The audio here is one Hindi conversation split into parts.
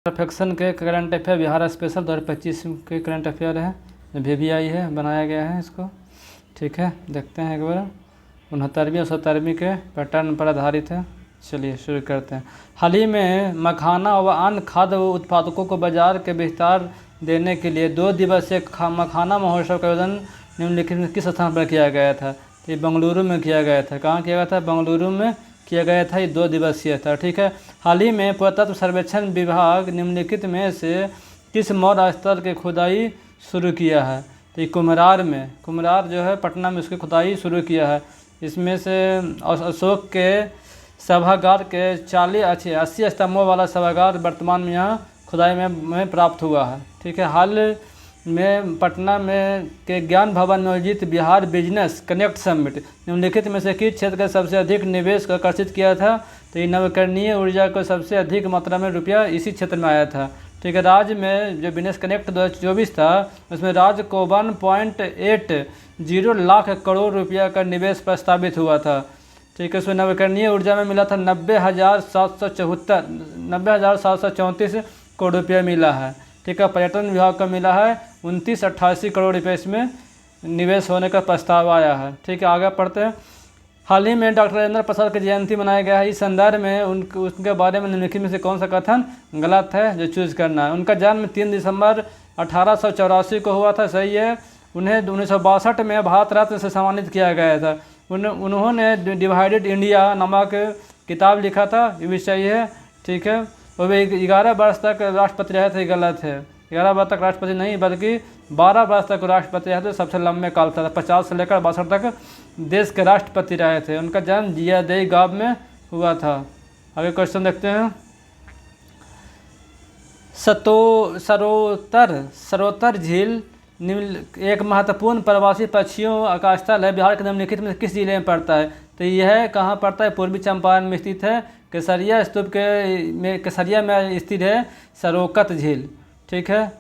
परफेक्शन के करंट अफेयर बिहार स्पेशल 2025 के करंट अफेयर है, VVI है, बनाया गया है इसको। ठीक है, देखते हैं एक बार। 69वीं और 70वीं के पैटर्न पर आधारित है। चलिए शुरू करते हैं। हाल ही में मखाना व अन्य खाद्य उत्पादकों को बाजार के विस्तार देने के लिए 2 दिवसीय मखाना महोत्सव का आयोजन निम्नलिखित में किस स्थान पर किया गया था? तो ये बेंगलुरु में किया गया था। कहाँ किया गया था? बेंगलुरु में किया गया था। ये 2 दिवसीय था। ठीक है, हाल ही में पुरातत्व सर्वेक्षण विभाग निम्नलिखित में से किस मौर्य स्तर के खुदाई शुरू किया है? तो ये कुम्हरार जो है पटना में उसकी खुदाई शुरू किया है। इसमें से अशोक के सभागार के 80 स्तंभों वाला सभागार वर्तमान में यहाँ खुदाई में प्राप्त हुआ है। ठीक है, हाल में पटना में के ज्ञान भवन में आयोजित बिहार बिजनेस कनेक्ट समिट निम्नलिखित में से किस क्षेत्र का सबसे अधिक निवेश को आकर्षित किया था? तो ये नवीकरणीय ऊर्जा को सबसे अधिक मात्रा में रुपया इसी क्षेत्र में आया था। ठीक है, राज्य में जो बिजनेस कनेक्ट 2024 था उसमें राज्य को 1.80 लाख करोड़ रुपया का निवेश प्रस्तावित हुआ था। ठीक है, उसमें नवीकरणीय ऊर्जा में मिला था 90,734 करोड़ रुपया मिला है। ठीक है, पर्यटन विभाग का मिला है 2988 करोड़ रुपये इसमें निवेश होने का प्रस्ताव आया है। ठीक है, आगे पढ़ते हैं। हाल ही में डॉक्टर राजेंद्र प्रसाद की जयंती मनाया गया है। इस संदर्भ में उनके बारे में निम्नलिखित में से कौन सा कथन गलत है जो चूज़ करना है? उनका जन्म 3 दिसंबर 1884 को हुआ था, सही है। उन्हें 1962 में भारत रत्न से सम्मानित किया गया था। उन्होंने डिवाइडेड इंडिया नामक किताब लिखा था, ये भी सही है। ठीक है, और वे 11 वर्ष तक राष्ट्रपति रहे थे, गलत है। 11 वर्ष तक राष्ट्रपति नहीं बल्कि 12 वर्ष तक राष्ट्रपति रहे थे, सबसे लंबे काल था। 50 से लेकर 62 तक देश के राष्ट्रपति रहे थे। उनका जन्म जियादेई गांव में हुआ था। आगे क्वेश्चन देखते हैं। सरोतर झील एक महत्वपूर्ण प्रवासी पक्षियों का स्थल है। बिहार के निम्नलिखित में किस जिले में पड़ता है? तो यह कहाँ पड़ता है? पूर्वी चंपारण में स्थित है। केसरिया स्तूप केसरिया में स्थित है सरोकत झील। ठीक है,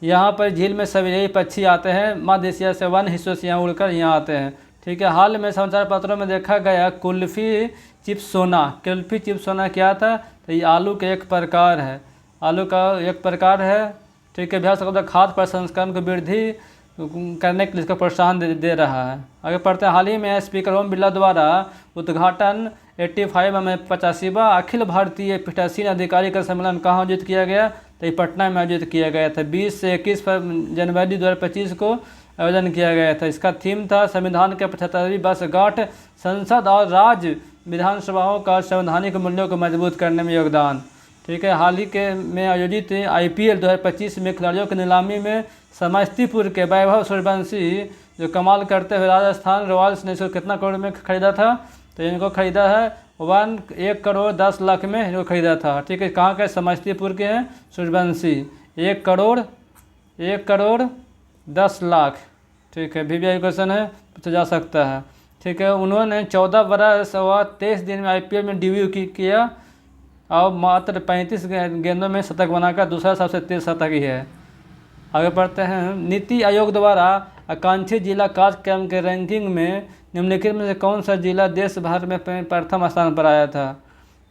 यहाँ पर झील में सभी यही पक्षी आते हैं, मध्य एशिया से वन हिस्सों से यहाँ उड़कर यहाँ आते हैं। ठीक है, हाल में समाचार पत्रों में देखा गया कुल्फी चिप्स सोना क्या था? तो ये आलू के एक प्रकार है, आलू का एक प्रकार है। ठीक है, बिहार सरकार खाद्य प्रसंस्करण को वृद्धि करने के लिए इसका प्रोत्साहन दे रहा है। आगे पढ़ते हैं। हाल ही में स्पीकर ओम बिरला द्वारा उद्घाटन 85 में 85वां अखिल भारतीय पीठासीन अधिकारी का सम्मेलन कहाँ आयोजित किया गया? तो ये पटना में आयोजित किया गया था। 20 से 21 जनवरी 2025 को आयोजन किया गया था। इसका थीम था संविधान के 75वीं वर्षगांठ, संसद और राज्य विधानसभाओं का संवैधानिक मूल्यों को मजबूत करने में योगदान। ठीक है, हाल ही के में आयोजित IPL 2025 में खिलाड़ियों की नीलामी में समस्तीपुर के वैभव सूर्यवंशी जो कमाल करते हुए राजस्थान रॉयल्स ने इसको कितना करोड़ में खरीदा था? तो इनको खरीदा है 1 करोड़ 10 लाख में इनको खरीदा था। ठीक है, कहाँ के? समस्तीपुर के हैं सूर्यवंशी। 1 करोड़ 10 लाख। ठीक है, VVI क्वेश्चन है, पूछा जा सकता है। ठीक है, उन्होंने 14 वर्ष और 23 दिन में IPL में डेब्यू किया और मात्र 35 गेंदों में शतक बनाकर दूसरा सबसे तेज शतक ही है। आगे बढ़ते हैं। नीति आयोग द्वारा आकांक्षी जिला कार्यक्रम के रैंकिंग में निम्नलिखित में से कौन सा जिला देश भर में प्रथम स्थान पर आया था?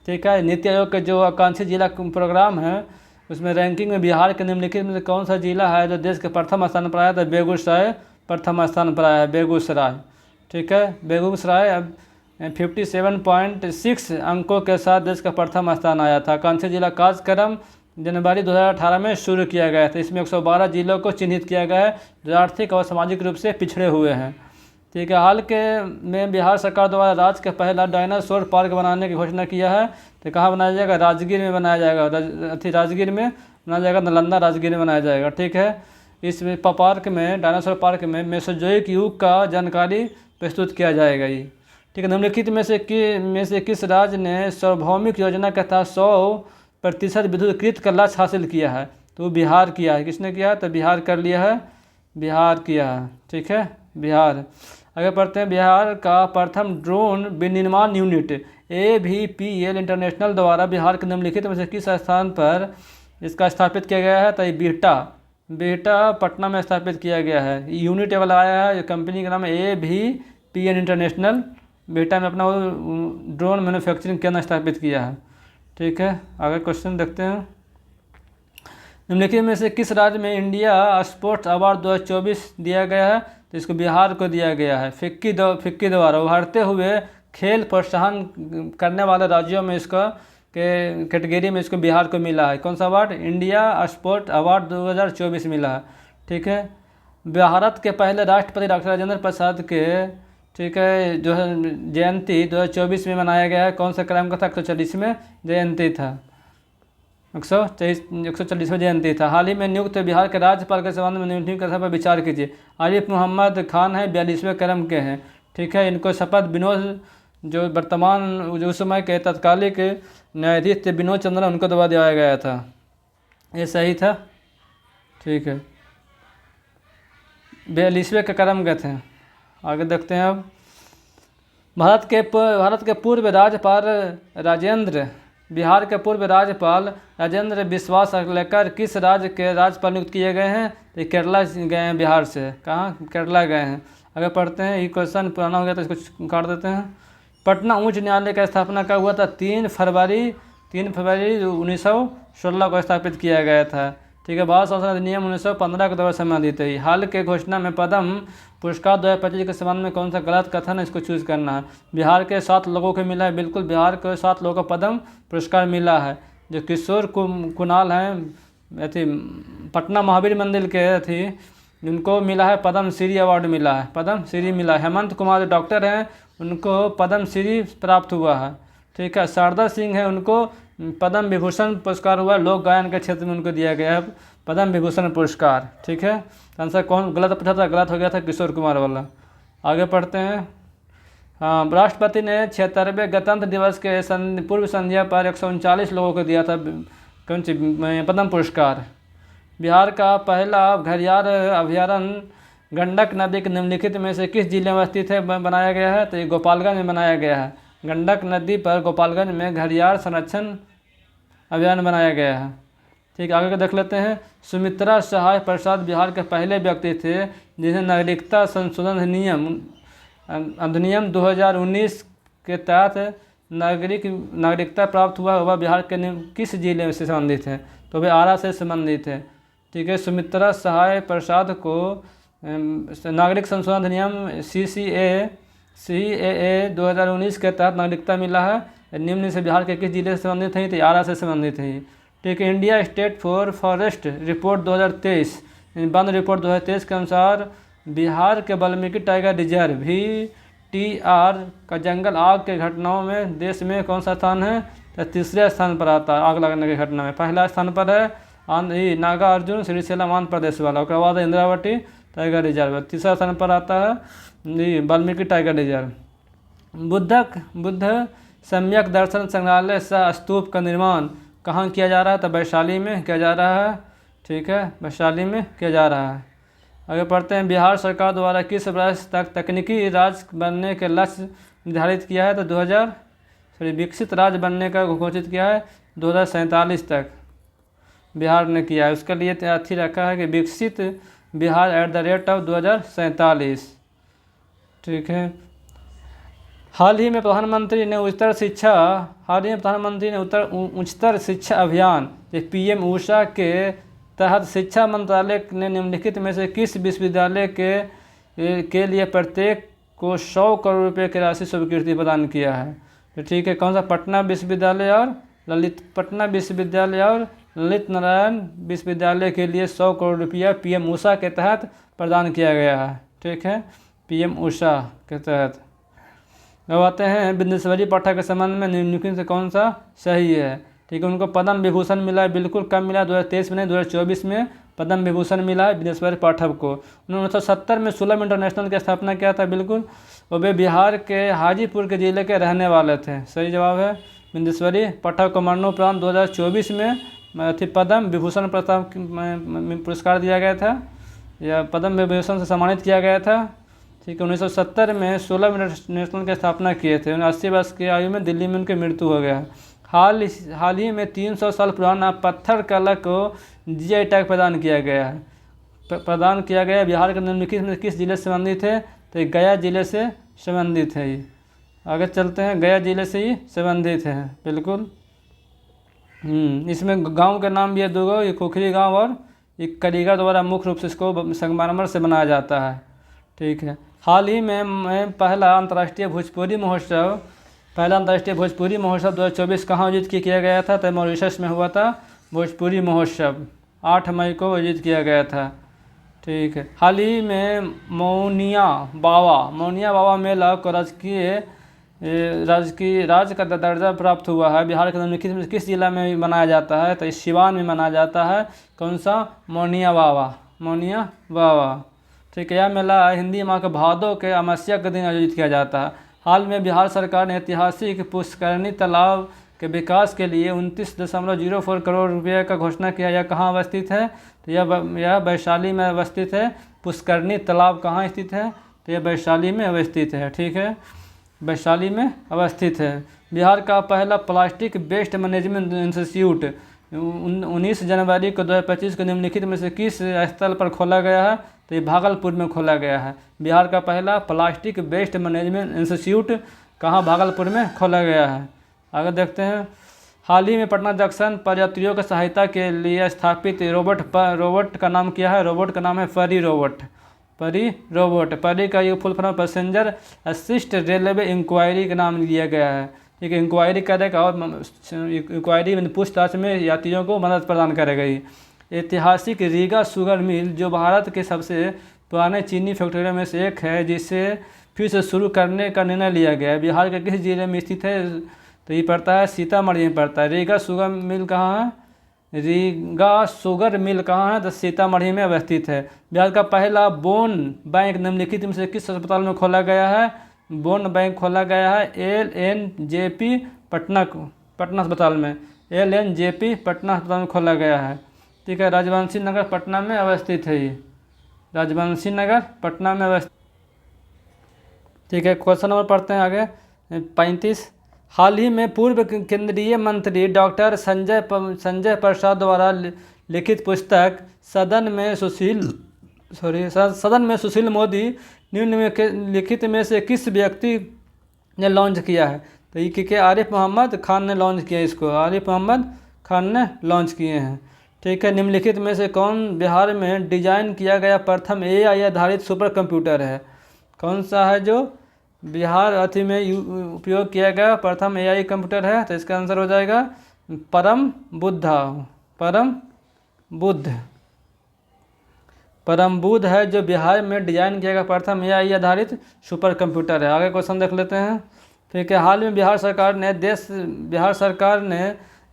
ठीक है, नीति आयोग के जो आकांक्षी जिला प्रोग्राम है उसमें रैंकिंग में बिहार के निम्नलिखित में से कौन सा जिला है जो देश के प्रथम स्थान पर आया था? बेगूसराय प्रथम स्थान पर आया है, बेगूसराय। ठीक है, बेगूसराय 57.6 अंकों के साथ देश का प्रथम स्थान आया था। आकांक्षी जिला कार्यक्रम जनवरी 2018 में शुरू किया गया था। इसमें 112 जिलों को चिन्हित किया गया है जो आर्थिक और सामाजिक रूप से पिछड़े हुए हैं। ठीक है, हाल के में बिहार सरकार द्वारा राज्य का पहला डायनासोर पार्क बनाने की घोषणा किया है। तो कहाँ बनाया जाएगा? राजगीर में बनाया जाएगा। राजगीर में बनाया जाएगा, नालंदा राजगीर में बनाया जाएगा। ठीक है, इस पार्क में डायनासोर पार्क में मेसोजोइक युग का जानकारी प्रस्तुत किया जाएगा। ये ठीक है, निम्नलिखित में से किस राज्य ने सार्वभौमिक योजना के तहत 100% विद्युतीकृत का लक्ष्य हासिल किया है? तो बिहार किया है। किसने किया है? तो बिहार कर लिया है, बिहार किया है। ठीक है, बिहार। आगे पढ़ते हैं। बिहार का प्रथम ड्रोन विनिर्माण यूनिट AVPL इंटरनेशनल द्वारा बिहार के निम्नलिखित में से किस स्थान पर इसका स्थापित किया गया है? तो बिहटा पटना में स्थापित किया गया है। यूनिट वाला आया है, कंपनी का नाम है AVPL इंटरनेशनल। बिहटा में अपना ड्रोन मैन्युफैक्चरिंग केंद्र स्थापित किया है। ठीक है, आगे क्वेश्चन देखते हैं। निम्नलिखित में से किस राज्य में इंडिया स्पोर्ट्स अवार्ड 2024 दिया गया है? तो इसको बिहार को दिया गया है। फिक्की द्वारा उभरते हुए खेल प्रोत्साहन करने वाले राज्यों में इसका के कैटेगरी में इसको बिहार को मिला है। कौन सा अवार्ड? इंडिया स्पोर्ट अवार्ड 2024 मिला है। ठीक है। भारत के पहले राष्ट्रपति डॉक्टर राजेंद्र प्रसाद के, ठीक है, जो है जयंती 2024 में मनाया गया है। कौन सा क्रम का था? 140वें जयंती था। 140वें जयंती था। हाल ही में नियुक्त बिहार के राज्यपाल के संबंध में नियुक्ति कथा पर विचार कीजिए। आरिफ मोहम्मद खान है, 42वें क्रम के हैं। ठीक है। इनको शपथ विनोद, जो वर्तमान जो उस समय के तत्कालिक न्यायाधीश थे विनोद चंद्रन, उनको दबा दिया गया था। ये सही था। ठीक है। 42वें के क्रम के थे। आगे देखते हैं अब। भारत के पूर्व राज्यपाल राजेंद्र बिहार के पूर्व राज्यपाल राजेंद्र विश्वास लेकर किस राज्य के राज्यपाल नियुक्त किए गए हैं? तो केरला गए हैं बिहार से। कहाँ? केरला गए हैं। आगे पढ़ते हैं। ये क्वेश्चन पुराना हो गया तो इसको काट देते हैं। पटना उच्च न्यायालय का स्थापना कब हुआ था? 3 फरवरी 1916 को स्थापित किया गया था। ठीक है। भारत संसद अधिनियम 1915 के द्वारा संबंधित है। हाल के घोषणा में पद्म पुरस्कार 2025 के संबंध में कौन सा गलत कथन है? इसको चूज करना है। बिहार के 7 लोगों को मिला है। बिल्कुल, बिहार के 7 लोगों को पद्म पुरस्कार मिला है। जो किशोर कुणाल हैं, अथी पटना महावीर मंदिर के थी, उनको मिला है पद्म श्री अवार्ड मिला है। पद्म श्री मिला है। हेमंत कुमार जो डॉक्टर हैं, उनको पद्म श्री प्राप्त हुआ है। ठीक है। शारदा सिंह है, उनको पद्म विभूषण पुरस्कार हुआ। लोक गायन के क्षेत्र में उनको दिया गया है पद्म विभूषण पुरस्कार। ठीक है। आंसर कौन गलत पूछा था? गलत हो गया था किशोर कुमार वाला। आगे पढ़ते हैं। हाँ, राष्ट्रपति ने 76वें गणतंत्र दिवस के पूर्व संध्या पर 139 लोगों को दिया था कौन सी पद्म पुरस्कार। बिहार का पहला घड़ियाल अभयारण्य गंडक नदी के निम्नलिखित में से किस जिले में स्थित है बनाया गया है? तो ये गोपालगंज में बनाया गया है। गंडक नदी पर गोपालगंज में घड़ियाल संरक्षण अभियान बनाया गया है। ठीक, आगे का देख लेते हैं। सुमित्रा सहाय प्रसाद बिहार के पहले व्यक्ति थे जिन्हें नागरिकता संशोधन अधिनियम 2019 के तहत नागरिकता प्राप्त हुआ। वह बिहार के किस जिले से संबंधित है? तो वे आरा से संबंधित है। ठीक है। सुमित्रा सहाय प्रसाद को नागरिक संशोधन अधिनियम CAA 2019 के तहत नागरिकता मिला है। निम्न से बिहार के किस जिले से संबंधित है? तो आरा से संबंधित है। ठीक है। India state forest report 2023 one report 2023 के अनुसार बिहार के वाल्मीकि टाइगर रिजर्व VTR का जंगल आग के घटनाओं में देश में कौन सा स्थान है? तो तीसरे स्थान पर आता है आग लगने की घटना में। पहला स्थान पर है नागार्जुन श्रीशैलम आंध्र प्रदेश वाला। उसके बाद इंद्रावती टाइगर रिजर्व। तीसरा स्थान पर आता है वाल्मीकि टाइगर रिजर्व। बुद्ध सम्यक दर्शन संग्रहालय सह स्तूप का निर्माण कहाँ किया जा रहा है? तो वैशाली में किया जा रहा है। ठीक है। वैशाली में किया जा रहा है। आगे पढ़ते हैं। बिहार सरकार द्वारा किस वर्ष तक तकनीकी राज्य बनने के लक्ष्य निर्धारित किया है? तो विकसित राज्य बनने का घोषित किया है 2047 तक बिहार ने किया है। उसके लिए अथी रखा है कि विकसित बिहार @2047। ठीक है। हाल ही में प्रधानमंत्री ने उच्चतर शिक्षा अभियान PM ऊषा के तहत शिक्षा मंत्रालय ने निम्नलिखित में से किस विश्वविद्यालय के लिए प्रत्येक को 100 करोड़ रुपये की राशि स्वीकृति प्रदान किया है? तो ठीक है। कौन सा? पटना विश्वविद्यालय और ललित नारायण विश्वविद्यालय के लिए 100 करोड़ रुपया PM ऊषा के तहत प्रदान किया गया है। ठीक है। PM ऊषा के तहत। अब आते हैं बिंदेश्वरी पाठक के संबंध में निम्नलिखित से कौन सा सही है? ठीक है। उनको पद्म विभूषण मिला है। बिल्कुल कम मिला, 2023 में नहीं 2024 में पद्म विभूषण मिला है बिंदेश्वरी पाठक को। उन्होंने 1970 में सुलभ इंटरनेशनल की स्थापना किया था। बिल्कुल, और वे बिहार के हाजीपुर के जिले के रहने वाले थे। सही जवाब है बिंदेश्वरी पाठक को मरणोपरांत 2024 में पद्म विभूषण पुरस्कार दिया गया था, या पद्म विभूषण से सम्मानित किया गया था। ठीक है। 1970 में सुलभ इंटरनेशनल की स्थापना किए थे। 80 वर्ष की आयु में दिल्ली में उनकी मृत्यु हो गया। हाल ही में 300 साल पुराना पत्थर कला को GI टैग प्रदान किया गया है। बिहार के निम्नलिखित में किस जिले से संबंधित है? तो गया जिले से संबंधित है। ये आगे चलते हैं। गया जिले से ही संबंधित है। बिल्कुल इसमें गांव का नाम भी है दो, ये खोखरी गांव और एक कारीगर द्वारा मुख्य रूप से इसको संगमरमर से बनाया जाता है। ठीक है। हाल ही में पहला अंतर्राष्ट्रीय भोजपुरी महोत्सव 2024 कहाँ आयोजित किया गया था? तो मॉरिशस में हुआ था भोजपुरी महोत्सव, 8 मई को आयोजित किया गया था। ठीक है। हाल ही में मौनिया बाबा मेला को राज्य का दर्जा प्राप्त हुआ है। बिहार के निम्नलिखित में किस जिला में मनाया जाता है? तो इस सिवान में मनाया जाता है। कौन सा? मौनिया बाबा। ठीक है। यह मेला हिंदी माह के भादों के अमावस्या के दिन आयोजित किया जाता है। हाल में बिहार सरकार ने ऐतिहासिक पुष्करणी तालाब के विकास के लिए 29.04 करोड़ रुपये का घोषणा किया। यह कहाँ अवस्थित है? तो यह वैशाली में अवस्थित है। पुष्करणी तालाब कहाँ स्थित है? तो यह वैशाली में अवस्थित है। ठीक है, वैशाली में अवस्थित है। बिहार का पहला प्लास्टिक वेस्ट मैनेजमेंट इंस्टीट्यूट 19 जनवरी को 2025 को निम्नलिखित में से किस स्थल पर खोला गया है? तो ये भागलपुर में खोला गया है। बिहार का पहला प्लास्टिक वेस्ट मैनेजमेंट इंस्टीट्यूट कहाँ? भागलपुर में खोला गया है। आगे देखते हैं। हाल ही में पटना जंक्शन पर यात्रियों की सहायता के लिए स्थापित रोबोट का नाम क्या है? रोबोट का नाम है परी रोबोट। परी का ये full form passenger assist railway inquiry का नाम दिया गया है। ठीक है, इंक्वायरी करेगा और इंक्वायरी पूछताछ में यात्रियों को मदद प्रदान करेगा। ये ऐतिहासिक रीगा शुगर मिल जो भारत के सबसे पुराने चीनी फैक्ट्रियों में से एक है, जिसे फिर से शुरू करने का निर्णय लिया गया है। बिहार के किस जिले में स्थित है? तो ये पड़ता है सीतामढ़ी में पड़ता है। रीगा शुगर मिल कहाँ है? रीगा शुगर मिल कहाँ है? तो सीतामढ़ी में अवस्थित है। बिहार का पहला बोन बैंक निम्नलिखित में से किस अस्पताल में खोला गया है? बोन बैंक खोला गया है LNJP पटना अस्पताल में। LNJP पटना अस्पताल में खोला गया है। ठीक है, राजवंशी नगर पटना में अवस्थित है। ये राजवंशी नगर पटना में अवस्थित। ठीक है, क्वेश्चन नंबर पढ़ते हैं आगे 35। हाल ही में पूर्व केंद्रीय मंत्री डॉक्टर संजय प्रसाद द्वारा लिखित पुस्तक सदन में सुशील मोदी निम्नलिखित में से किस व्यक्ति ने लॉन्च किया है? तो ये कि आरिफ मोहम्मद खान ने लॉन्च किया। इसको आरिफ मोहम्मद खान ने लॉन्च किए हैं। ठीक है, निम्नलिखित में से कौन बिहार में डिजाइन किया गया प्रथम AI आधारित सुपर कंप्यूटर है? कौन सा है जो बिहार में उपयोग किया गया प्रथम AI कंप्यूटर है? तो इसका आंसर हो जाएगा परम बुद्ध है, जो बिहार में डिजाइन किया गया प्रथम AI आधारित सुपर कंप्यूटर है। आगे क्वेश्चन देख लेते हैं। ठीक है, हाल में बिहार सरकार ने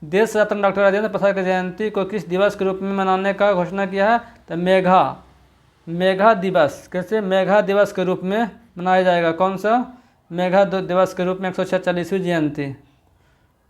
देश रत्न डॉक्टर राजेंद्र प्रसाद की जयंती को किस दिवस के रूप में मनाने का घोषणा किया है? तो मेघा दिवस। कैसे? मेघा दिवस के रूप में मनाया जाएगा। कौन सा? मेघा दिवस के रूप में 146वीं जयंती।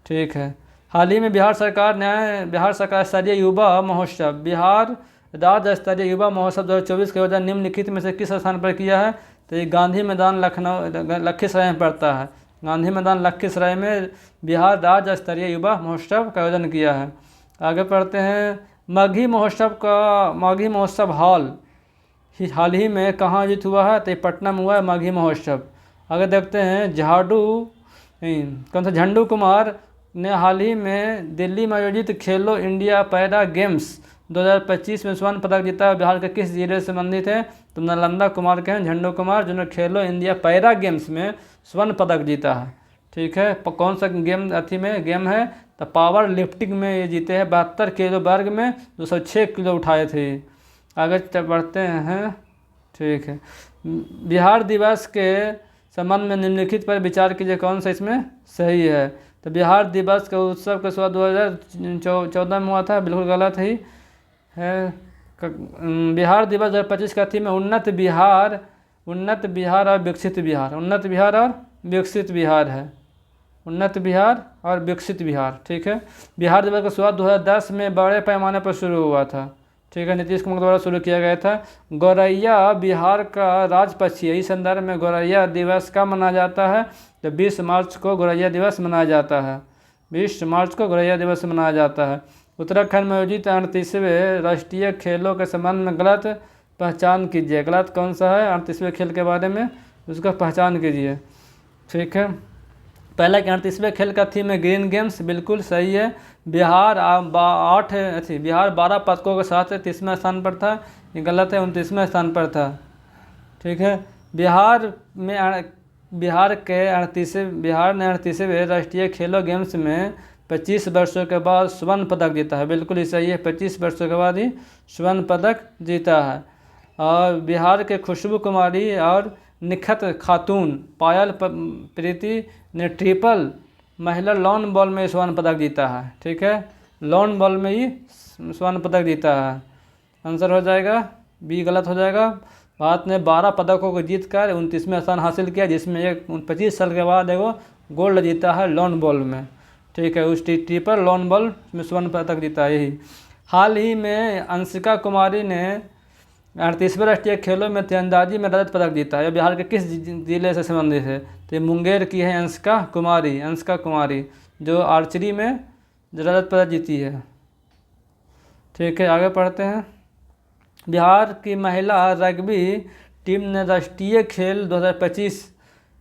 ठीक है, हाल ही में बिहार सरकार स्तरीय युवा महोत्सव बिहार राज्य स्तरीय युवा महोत्सव 2024 का आयोजन निम्नलिखित में से किस स्थान पर किया है? तो ये गांधी मैदान लखीसराय में पड़ता है। गांधी मैदान लखीसराय में बिहार राज्य स्तरीय युवा महोत्सव का आयोजन किया है। आगे पढ़ते हैं। माघी महोत्सव हाल ही में कहाँ आयोजित हुआ है? तो पटना में हुआ है माघी महोत्सव। आगे देखते हैं। झंडू कुमार ने हाल ही में दिल्ली में आयोजित खेलो इंडिया पैरा गेम्स 2025 में स्वर्ण पदक जीता है। बिहार के किस जिले से संबंधित है? तो नालंदा कुमार के हैं झंडू कुमार, जिन्होंने खेलो इंडिया पैरा गेम्स में स्वर्ण पदक जीता है। ठीक है, कौन सा गेम है? तो पावर लिफ्टिंग में ये जीते हैं। 72 किलो वर्ग में 206 किलो उठाए थे। आगे बढ़ते हैं। ठीक है, बिहार दिवस के संबंध में निम्नलिखित पर विचार कीजिए, कौन सा इसमें सही है? तो बिहार दिवस के उत्सव का शुरुआत 2014 में हुआ था। बिल्कुल गलत ही है। बिहार दिवस 2025 का थीम है उन्नत बिहार और विकसित बिहार। उन्नत बिहार और विकसित बिहार। ठीक है, बिहार दिवस का शुरुआत 2010 में बड़े पैमाने पर शुरू हुआ था। ठीक है, नीतीश कुमार द्वारा शुरू किया गया था। गौरैया बिहार का राज पक्षी है। इस संदर्भ में गौरैया दिवस कब मनाया जाता है? तो 20 मार्च को गौरैया दिवस मनाया जाता है। 20 मार्च को गौरैया दिवस मनाया जाता है। उत्तराखंड में आयोजित 38वें राष्ट्रीय खेलों के संबंध में गलत पहचान कीजिए। गलत कौन सा है 38वें खेल के बारे में? उसका पहचान कीजिए। ठीक है, पहला 38वें खेल का थीम है ग्रीन गेम्स। बिल्कुल सही है। बिहार 12 पदकों के साथ 30वें स्थान पर था। ये गलत है, 29वें स्थान पर था। ठीक है, बिहार ने 38वें राष्ट्रीय खेलों गेम्स में 25 वर्षों के बाद स्वर्ण पदक जीता है। बिल्कुल ही सही है, 25 वर्षों के बाद ही स्वर्ण पदक जीता है। और बिहार के खुशबू कुमारी और निखत खातून पायल प्रीति ने ट्रिपल महिला लॉन बॉल में स्वर्ण पदक जीता है। ठीक है, लॉन बॉल में ही स्वर्ण पदक जीता है। आंसर हो जाएगा बी, गलत हो जाएगा। भारत ने 12 पदकों को जीतकर 29वें स्थान हासिल किया, जिसमें एक 25 साल के बाद एगो गोल्ड जीता है लॉन बॉल में। ठीक है, उस ट्रिपल लॉन बॉल में स्वर्ण पदक जीता है। यही हाल ही में अंशिका कुमारी ने 38वें राष्ट्रीय खेलों में तीरंदाजी में रजत पदक जीता है। यह बिहार के किस जिले से संबंधित है? तो मुंगेर की है अंशिका कुमारी जो आर्चरी में रजत पदक जीती है। ठीक है, आगे पढ़ते हैं। बिहार की महिला रग्बी टीम ने राष्ट्रीय खेल 2025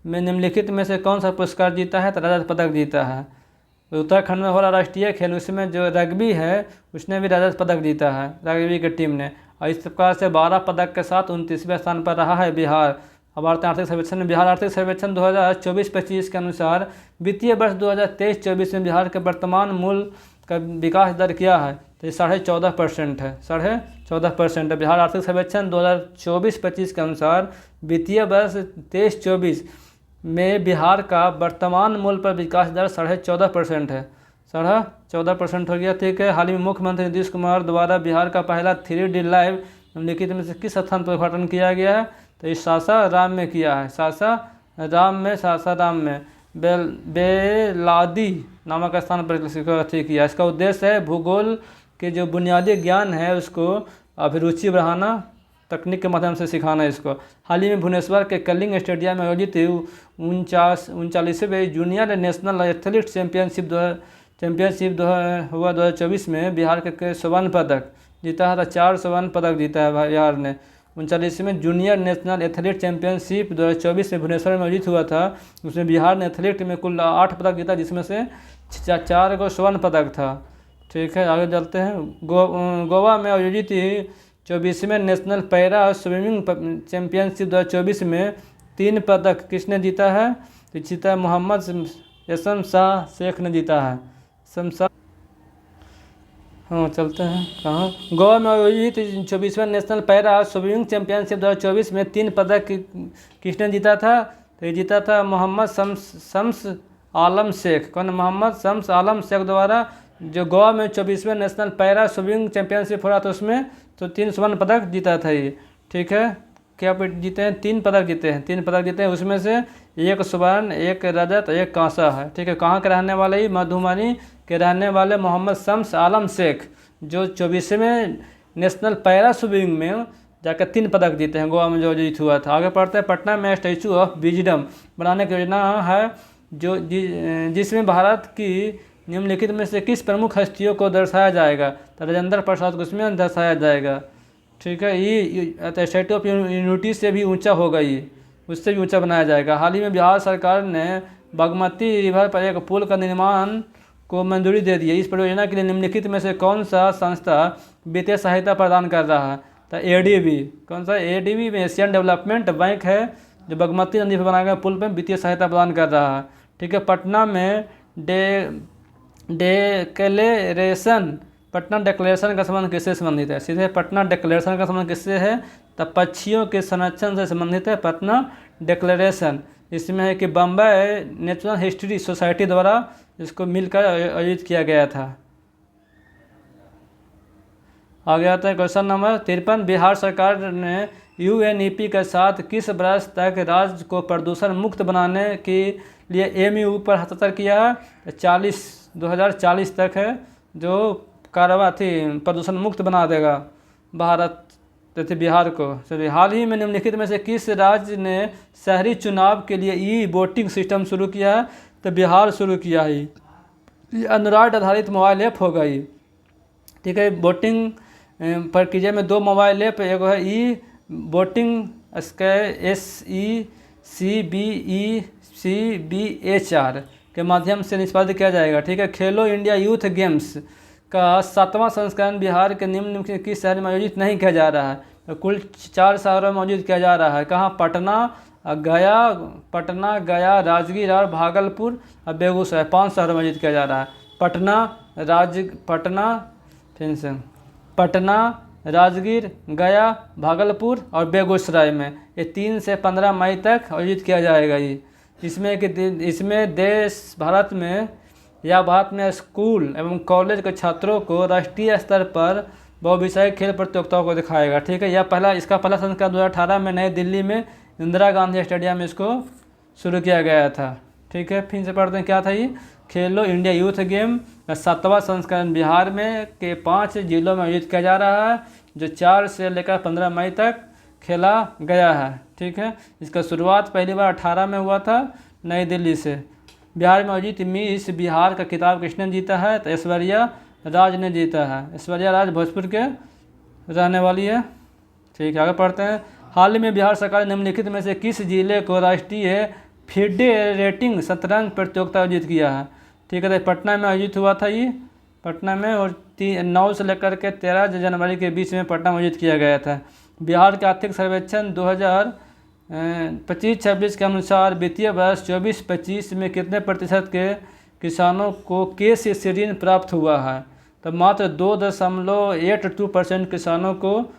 में निम्नलिखित में से कौन सा पुरस्कार जीता है? तो रजत पदक जीता है। उत्तराखंड में हो रहा राष्ट्रीय खेल, उसमें जो रग्बी है उसने भी रजत पदक जीता है, रग्बी की टीम ने। और इस प्रकार से 12 पदक के साथ 29वें स्थान पर रहा है बिहार। अब भारतीय आर्थिक सर्वेक्षण में बिहार आर्थिक सर्वेक्षण 2024-25 के अनुसार वित्तीय वर्ष 2023-24 में बिहार के वर्तमान मूल्य का विकास दर क्या है? तो ये 14.5% है, 14.5% है। बिहार आर्थिक सर्वेक्षण 2024-25 के अनुसार वित्तीय वर्ष 23-24 में बिहार का वर्तमान मूल्य पर विकास दर 14.5% है, 14.5% हो गया। ठीक है, हाल ही में मुख्यमंत्री नीतीश कुमार द्वारा बिहार का पहला 3D लाइव निम्नलिखित में से किस स्थान पर उद्घाटन किया गया है? तो इस सासाराम में किया है, सासाराम में बेलादी नामक स्थान पर किया। इसका उद्देश्य है भूगोल के जो बुनियादी ज्ञान है उसको अभिरुचि बढ़ाना, तकनीक के माध्यम से सिखाना इसको। हाल ही में भुवनेश्वर के कलिंग स्टेडियम में आयोजित 39वें जूनियर नेशनल एथलीट चैंपियनशिप हुआ 2024 में बिहार के स्वर्ण पदक जीता है। 4 स्वर्ण पदक जीता है बिहार ने। 39वें जूनियर नेशनल एथलीट चैंपियनशिप 2024 में भुवनेश्वर में आयोजित हुआ था। उसमें बिहार ने एथलीट में कुल 8 पदक जीता, जिसमें से 4 को स्वर्ण पदक था। ठीक है, आगे चलते हैं। गोवा में आयोजित 24वें नेशनल पैरा स्विमिंग चैंपियनशिप 2024 में 3 पदक किसने जीता है? तो जीता मोहम्मद यसम शाह शेख ने जीता है। हाँ, चलते हैं कहाँ। गोवा में आयोजित 24वें नेशनल पैरा स्विमिंग चैंपियनशिप 2024 में 3 पदक किसने जीता था? तो ये जीता था मोहम्मद शम्स आलम शेख। कौन? मोहम्मद शम्स आलम शेख द्वारा जो गोवा में 24वें नेशनल पैरा स्विमिंग चैंपियनशिप हो रहा था उसमें तो 3 स्वर्ण पदक जीता था ये। ठीक है, क्या जीते हैं? 3 पदक जीते हैं। उसमें से 1 स्वर्ण, 1 रजत, 1 कांसा है। ठीक है, कहाँ के रहने वाले? ही मधुबनी के रहने वाले मोहम्मद शम्स आलम शेख जो 24वें नेशनल पैरा स्विमिंग में जाकर 3 पदक जीते हैं, गोवा में जो जीत हुआ था। आगे पढ़ते हैं। पटना में स्टैचू ऑफ विजडम बनाने की योजना है जिसमें भारत की निम्नलिखित में से किस प्रमुख हस्तियों को दर्शाया जाएगा? तो राजेंद्र प्रसाद को इसमें दर्शाया जाएगा। ठीक है, ये स्टैचू ऑफ यूनिटी से भी ऊंचा होगा, ये उससे भी ऊंचा बनाया जाएगा। हाल ही में बिहार सरकार ने बागमती रिवर पर एक पुल का निर्माण को मंजूरी दे दी है। इस परियोजना के लिए निम्नलिखित में से कौन सा संस्था वित्तीय सहायता प्रदान कर रहा है? तो ADB। कौन सा? ADB में एशियन डेवलपमेंट बैंक है जो बागमती नदी पर बनाए गए पुल पर वित्तीय सहायता प्रदान कर रहा है। ठीक है, पटना डिक्लेरेशन का संबंध किससे संबंधित है? सीधे पटना डिक्लेरेशन का संबंध किससे है? तब पक्षियों के संरक्षण से संबंधित है पटना डिक्लेरेशन। इसमें है कि बम्बई नेचुरल हिस्ट्री सोसाइटी द्वारा इसको मिलकर आयोजित किया गया था। आगे आता है क्वेश्चन नंबर 53। बिहार सरकार ने UNEP के साथ किस वर्ष तक राज्य को प्रदूषण मुक्त बनाने के लिए MOU पर हस्ताक्षर किया है? 2040 तक है जो कार्रवाई प्रदूषण मुक्त बना देगा भारत तथा बिहार को। चलिए, हाल ही में निम्नलिखित में से किस राज्य ने शहरी चुनाव के लिए ई-वोटिंग सिस्टम शुरू किया है? तो बिहार शुरू किया है। ये एंड्रॉयड आधारित मोबाइल ऐप होगा ये। ठीक है, वोटिंग प्रक्रिया में 2 मोबाइल ऐप, एक है ई-वोटिंग SECBECBHR, के माध्यम से निष्पादित किया जाएगा। ठीक है, खेलो इंडिया यूथ गेम्स का 7वां संस्करण बिहार के निम्न किस शहर में आयोजित नहीं किया जा रहा है? तो कुल 4 शहरों में आयोजित किया जा रहा है। कहाँ? पटना, गया, राजगीर और भागलपुर और बेगूसराय, 5 शहरों में आयोजित किया जा रहा है। पटना, राजगीर, गया, भागलपुर और बेगूसराय में ये 3 से 15 मई तक आयोजित किया जाएगा। ये इसमें भारत में स्कूल एवं कॉलेज के छात्रों को राष्ट्रीय स्तर पर बहुविषयीय खेल प्रतियोगिताओं को दिखाएगा। ठीक है, इसका पहला संस्करण 2018 में नई दिल्ली में इंदिरा गांधी स्टेडियम में इसको शुरू किया गया था। ठीक है, फिर से पढ़ते हैं क्या था ये। खेलो इंडिया यूथ गेम का 7वां संस्करण बिहार में के 5 जिलों में आयोजित किया जा रहा है, जो 4 से लेकर 15 मई तक खेला गया है। ठीक है, इसका शुरुआत पहली बार 18 में हुआ था नई दिल्ली से। बिहार में आयोजित मिस बिहार का खिताब किसने जीता है? तो ऐश्वर्या राज ने जीता है। ऐश्वर्या राज भोजपुर के रहने वाली है। ठीक है, आगे पढ़ते हैं। हाल ही में बिहार सरकार ने निम्नलिखित में से किस जिले को राष्ट्रीय फिडे रेटिंग शतरंज प्रतियोगिता आयोजित किया है? ठीक है, तो पटना में आयोजित हुआ था ये, पटना में, और 9 से लेकर के 13 जनवरी के बीच में पटना में आयोजित किया गया था। बिहार के आर्थिक सर्वेक्षण 2025-26 के अनुसार वित्तीय वर्ष 24-25 में कितने प्रतिशत के किसानों को KCC ऋण प्राप्त हुआ है? तो मात्र 2.82% किसानों को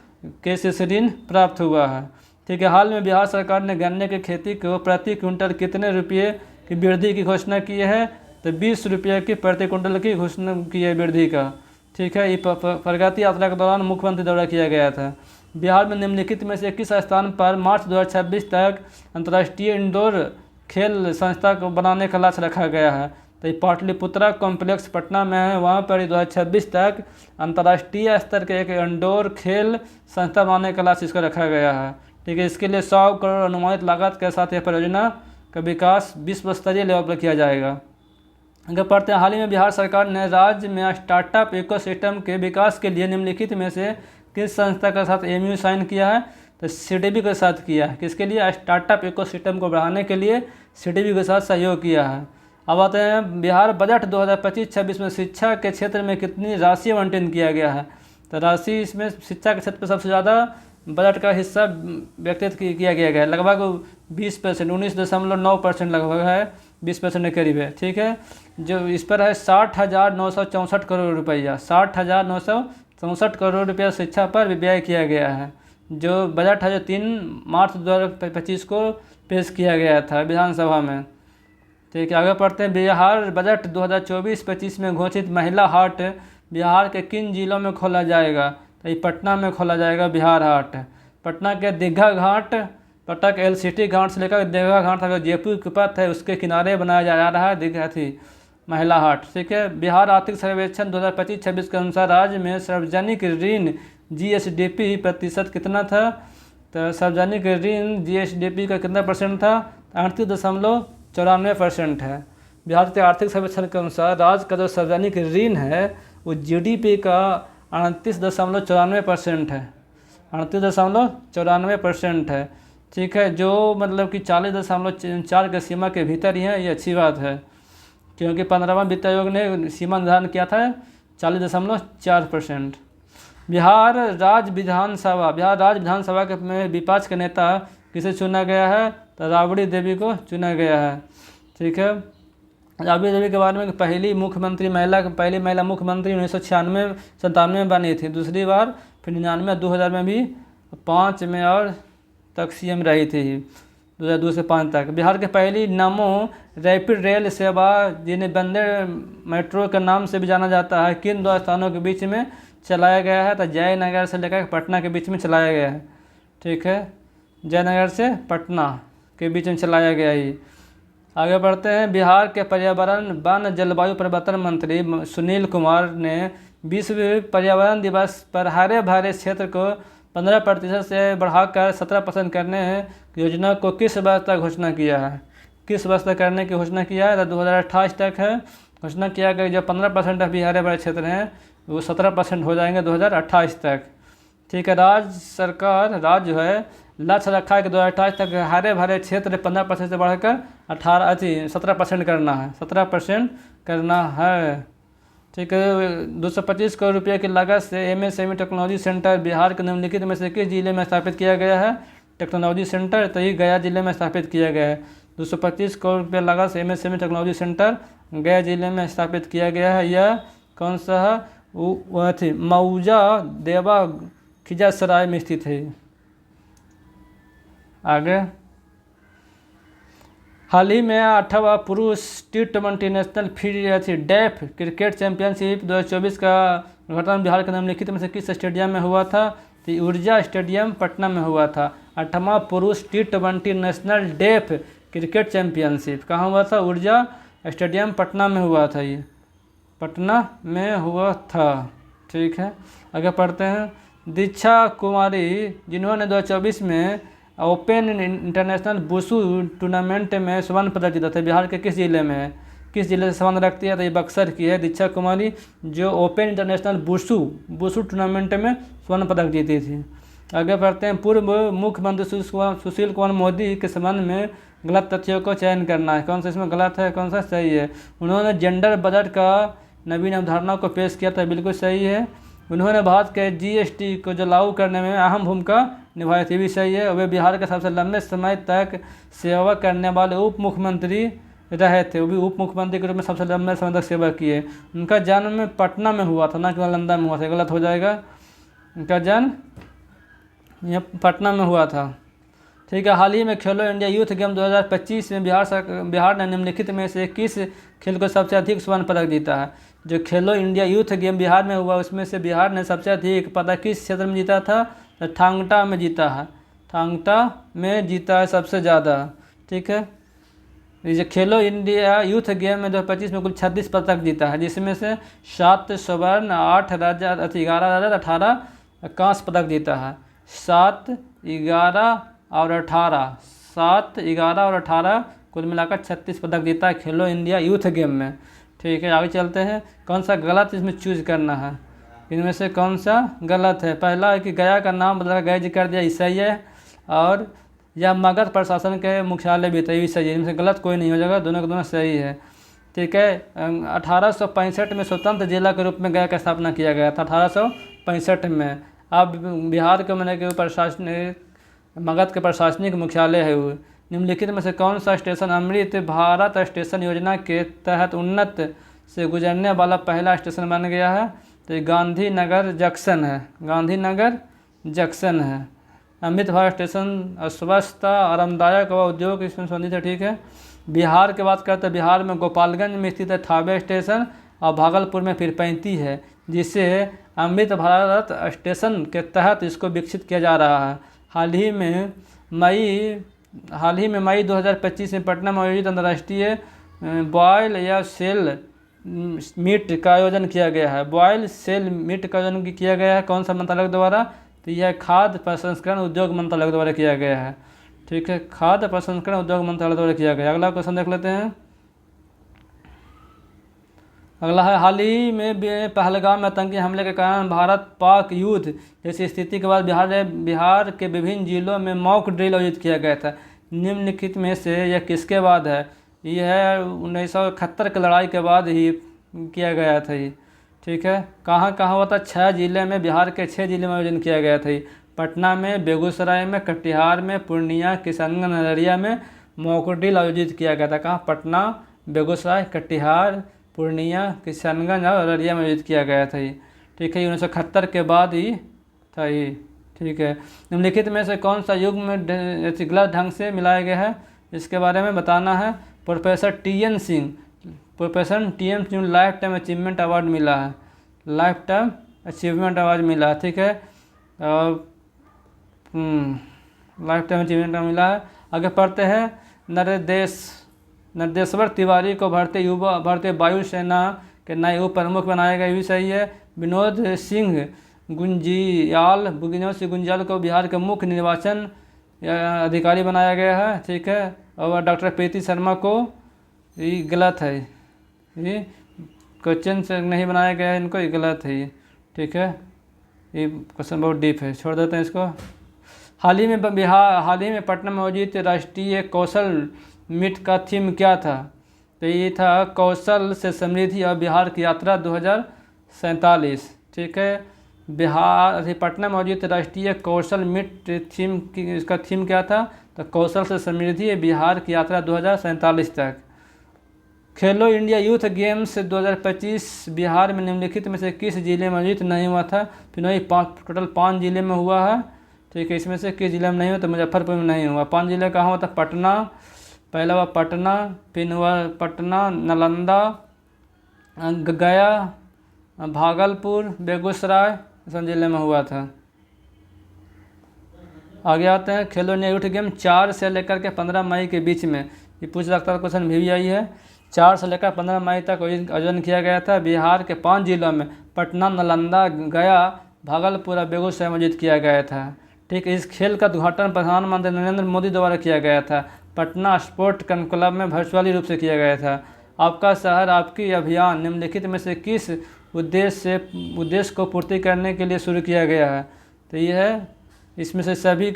KCC ऋण प्राप्त हुआ है। ठीक है, हाल में बिहार सरकार ने गन्ने की खेती को प्रति क्विंटल कितने रुपये की वृद्धि की घोषणा की है? तो 20 रुपये की प्रति क्विंटल की घोषणा की है वृद्धि का। ठीक है, ये प्रगति यात्रा के दौरान मुख्यमंत्री द्वारा किया गया था। बिहार में निम्नलिखित में से किस स्थान पर मार्च 2026 तक अंतर्राष्ट्रीय इंडोर खेल संस्था को बनाने का लक्ष्य रखा गया है? तो ये पाटलिपुत्रा कॉम्प्लेक्स पटना में है, वहाँ पर 2026 तक अंतर्राष्ट्रीय स्तर के एक इंडोर खेल संस्था बनाने का लक्ष्य इसका रखा गया है। ठीक है, इसके लिए 100 करोड़ अनुमानित लागत के साथ यह परियोजना का विकास विश्व स्तरीय लेवल पर किया जाएगा। अगर पढ़ते हैं, हाल ही में बिहार सरकार ने राज्य में स्टार्टअप इकोसिस्टम के विकास के लिए निम्नलिखित में से किस संस्था के साथ MOU साइन किया है? तो CDB के साथ किया है। किसके लिए? स्टार्टअप इकोसिस्टम को बढ़ाने के लिए CDB के साथ सहयोग किया है। अब आते हैं, बिहार बजट 2025-26 में शिक्षा के क्षेत्र में कितनी राशि आवंटन किया गया है? तो राशि इसमें शिक्षा के क्षेत्र पर सबसे ज़्यादा बजट का हिस्सा व्यक्तिगत किया गया है, लगभग 20%, 19.9% लगभग है, 20% के करीब है। ठीक है, जो इस पर है 60,964 करोड़ रुपया, 60,964 करोड़ रुपया शिक्षा पर व्यय किया गया है। जो बजट है जो 3 मार्च 2025 को पेश किया गया था विधानसभा में। ठीक है, आगे पढ़ते हैं। बिहार बजट 2024-25 में घोषित महिला हाट बिहार के किन जिलों में खोला जाएगा? तो ये पटना में खोला जाएगा बिहार हाट। पटना के दीघा घाट, पटना के LCT घाट से लेकर दीघा घाट तक जयपुर के पथ है उसके किनारे बनाया जा रहा है दीघा थी महिला हाट। ठीक है, बिहार आर्थिक सर्वेक्षण 2025-26 के अनुसार राज्य में सार्वजनिक ऋण GSDP प्रतिशत कितना था? तो सार्वजनिक ऋण GSDP का कितना परसेंट था? 38.94% है। बिहार के आर्थिक सर्वेक्षण के अनुसार राज्य का जो सार्वजनिक ऋण है वो GDP का 38.94% है, 38.94% है। ठीक है, जो मतलब कि 40.4 के सीमा के भीतर ही है, ये अच्छी बात है, क्योंकि 15वां वित्त आयोग ने सीमा निर्धारण किया था 40.4%। बिहार राज्य विधानसभा के में विपक्ष के नेता किसे चुना गया है? तो राबड़ी देवी को चुना गया है। ठीक है, राबड़ी देवी के बारे में पहली महिला मुख्यमंत्री 1996-97 में बनी थी, दूसरी बार फिर 99, 2000 में भी, 5 में और तक CM रही थी 2002 से 5 तक। बिहार के पहली नमो रैपिड रेल सेवा जिन्हें वंदे मेट्रो के नाम से भी जाना जाता है किन 2 स्थानों के बीच में चलाया गया है? तो जयनगर से लेकर पटना के बीच में चलाया गया है। ठीक है, जयनगर से पटना के बीच में चलाया गया ही। आगे बढ़ते हैं। बिहार के पर्यावरण वन जलवायु परिवर्तन मंत्री सुनील कुमार ने विश्व पर्यावरण दिवस पर हरे भरे क्षेत्र को 15% से बढ़ाकर 17% करने योजना को किस वर्ष तक घोषणा किया है? किस वर्ष तक करने की घोषणा किया है? तो 2028 तक है घोषणा किया गया। जो 15% अभी हरे भरे क्षेत्र हैं वो 17% हो जाएंगे 2028 तक। ठीक है, राज्य जो है लक्ष्य रखा है कि 2028 तक हरे भरे क्षेत्र 15% से बढ़कर 17% करना है, 17% करना है। ठीक है। 225 करोड़ रुपये की लागत से MSME टेक्नोलॉजी सेंटर बिहार के निम्नलिखित में से किस जिले में स्थापित किया गया है? टेक्नोलॉजी सेंटर तो ये गया जिले में स्थापित किया गया है। 225 करोड़ रुपये लागत से MSME टेक्नोलॉजी सेंटर गया जिले में स्थापित किया गया है। यह कौन सा है? वह थी मऊजा देवा खिजासराय में स्थित है। आगे, हाल ही में 8वां पुरुष T20 national def cricket championship 2024 का उद्घाटन बिहार के निम्नलिखित में से किस स्टेडियम में हुआ था? तो ऊर्जा स्टेडियम पटना में हुआ था। 8वां पुरुष T20 national def cricket championship कहाँ हुआ था? ऊर्जा स्टेडियम पटना में हुआ था। ये पटना में हुआ था। ठीक है, आगे पढ़ते हैं। दीक्षा कुमारी जिन्होंने 2024 में ओपन इंटरनेशनल वुशु टूर्नामेंट में स्वर्ण पदक जीता था, बिहार के किस जिले में है? किस जिले से संबंध रखती है? तो ये बक्सर की है दीक्षा कुमारी, जो ओपन इंटरनेशनल वुशु टूर्नामेंट में स्वर्ण पदक जीती थी। आगे बढ़ते हैं। पूर्व मुख्यमंत्री सुशील कुमार मोदी के संबंध में गलत तथ्यों को चयन करना है। कौन सा इसमें गलत है, कौन सा सही है? उन्होंने जेंडर बजट का नवीन अवधारणा को पेश किया था, बिल्कुल सही है। उन्होंने भारत के GST को जो लागू करने में अहम भूमिका निभाई थी, भी सही है। वे बिहार के सबसे लंबे समय तक सेवा करने वाले उप मुख्यमंत्री रहे थे, वो भी उप मुख्यमंत्री के रूप में सबसे लंबे समय तक सेवा किए। उनका जन्म पटना में हुआ था, ना कि नालंदा में हुआ था, गलत हो जाएगा। उनका जन्म यह पटना में हुआ था। ठीक है। हाल ही में खेलो इंडिया यूथ गेम 2025 में बिहार ने निम्नलिखित में से किस खेल को सबसे अधिक स्वर्ण पदक जीता है? जो खेलो इंडिया यूथ गेम बिहार में हुआ उसमें से बिहार ने सबसे अधिक पदक किस क्षेत्र में जीता था? तो थांगटा में जीता है, थांगटा में जीता है सबसे ज़्यादा। ठीक है। ये खेलो इंडिया यूथ गेम में 2025 में कुल 36 पदक जीता है, जिसमें से 7 स्वर्ण, 8 रजत, 11 रजत, 18 कांस्य पदक जीता है। 7, 11 और 18, 7, 11 और 18 कुल मिलाकर 36 पदक जीता है खेलो इंडिया यूथ गेम में। ठीक है, आगे चलते हैं। कौन सा गलत इसमें चूज करना है? इनमें से कौन सा गलत है? पहला है कि गया का नाम बदला गया जी कर दिया, ये सही है। और यह मगध प्रशासन के मुख्यालय भी था, ये भी सही है। इनमें से गलत कोई नहीं हो जाएगा, दोनों के दोनों सही है। ठीक है। 1865 में स्वतंत्र जिला के रूप में गया का स्थापना किया गया था, 1865 में। अब बिहार के मैंने प्रशासनिक मगध के प्रशासनिक मुख्यालय है वो। निम्नलिखित में से कौन सा स्टेशन अमृत भारत स्टेशन योजना के तहत उन्नत से गुजरने वाला पहला स्टेशन बन गया है? तो गांधीनगर जंक्शन है, गांधीनगर जंक्शन है। अमृत भारत स्टेशन अस्वस्थता, आरामदायक व उद्योग इसमें संबंधित है। ठीक है। बिहार की बात करते हैं, बिहार में गोपालगंज में स्थित है थावे स्टेशन और भागलपुर में पीरपैंती है, जिसे अमृत भारत स्टेशन के तहत इसको विकसित किया जा रहा है। हाल ही में मई 2025 में पटना में आयोजित अंतर्राष्ट्रीय बॉयल या सेल मीट का आयोजन किया गया है। बॉयल सेल मीट का आयोजन किया गया है कौन सा मंत्रालय द्वारा? तो यह खाद्य प्रसंस्करण उद्योग मंत्रालय द्वारा किया गया है। ठीक है, खाद्य प्रसंस्करण उद्योग मंत्रालय द्वारा किया गया। अगला क्वेश्चन देख लेते हैं। अगला है, हाल ही में पहलगाम में आतंकी हमले के कारण भारत पाक युद्ध जैसी स्थिति के बाद बिहार के विभिन्न जिलों में मॉक ड्रिल आयोजित किया गया था। निम्नलिखित में से यह किसके बाद है? यह है 1971 की लड़ाई के बाद ही किया गया था ये। ठीक है। कहाँ कहाँ हुआ था? 6 जिले में, बिहार के 6 जिले में आयोजन किया गया था। पटना में, बेगूसराय में, कटिहार में, पूर्णिया, किशनगंज, अररिया में मॉक ड्रिल आयोजित किया गया था। कहाँ? पटना, बेगूसराय, कटिहार, पूर्णिया, किशनगंज और अररिया में आयोजित किया गया था ये। ठीक है, 1971 के बाद ही था ये। ठीक है। निम्नलिखित में से कौन सा युग में गलत ढंग से मिलाया गया है? इसके बारे में बताना है। Professor TN Singh life time achievement award मिला है, लाइफ टाइम अचीवमेंट अवार्ड मिला है। ठीक है, लाइफ टाइम अचीवमेंट मिला है। आगे पढ़ते हैं। नरदेश्वर तिवारी को भारतीय वायुसेना के नए उप प्रमुख बनाया गया, भी सही है। विनोद सिंह गुंजियाल को बिहार के मुख्य निर्वाचन अधिकारी बनाया गया है। ठीक है। और डॉक्टर प्रीति शर्मा को, ये गलत है, ये क्वेश्चन से नहीं बनाया गया है इनको, ये गलत है ये। ठीक है, ये क्वेश्चन बहुत डीप है, छोड़ देते हैं इसको। हाल ही में पटना में आयोजित राष्ट्रीय कौशल मीट का थीम क्या था? तो ये था कौशल से समृद्धि और बिहार की यात्रा 2047। ठीक है, बिहार पटना में आयोजित राष्ट्रीय कौशल मीट थीम की इसका थीम क्या था? तो कौशल से समृद्धि बिहार की यात्रा 2047 तक। खेलो इंडिया यूथ गेम्स 2025 बिहार में निम्नलिखित में से किस जिले में आयोजित नहीं हुआ था? फिर वही टोटल 5 जिले में हुआ है। ठीक है, इसमें से किस जिले में नहीं हुआ? तो मुजफ्फरपुर में नहीं हुआ। 5 जिले कहाँ हुआ था? पटना, पहला हुआ पटना, फिर हुआ पटना, नालंदा, गया, भागलपुर, बेगूसराय, सब जिले में हुआ था। आगे आते हैं, खेलो इंडिया यूथ गेम 4 से लेकर के 15 मई के बीच में, ये पूछ सकता है क्वेश्चन भी आई है। 4 से लेकर 15 मई तक आयोजन किया गया था। बिहार के 5 जिलों में पटना, नालंदा, गया, भागलपुर और बेगूसराय में आयोजित किया गया था। ठीक है, इस खेल का उद्घाटन प्रधानमंत्री नरेंद्र मोदी द्वारा किया गया था। पटना स्पोर्ट क्लब में वर्चुअली रूप से किया गया था। आपका शहर आपकी अभियान निम्नलिखित में से किस उद्देश्य को पूर्ति करने के लिए शुरू किया गया है? तो ये है, इसमें से सभी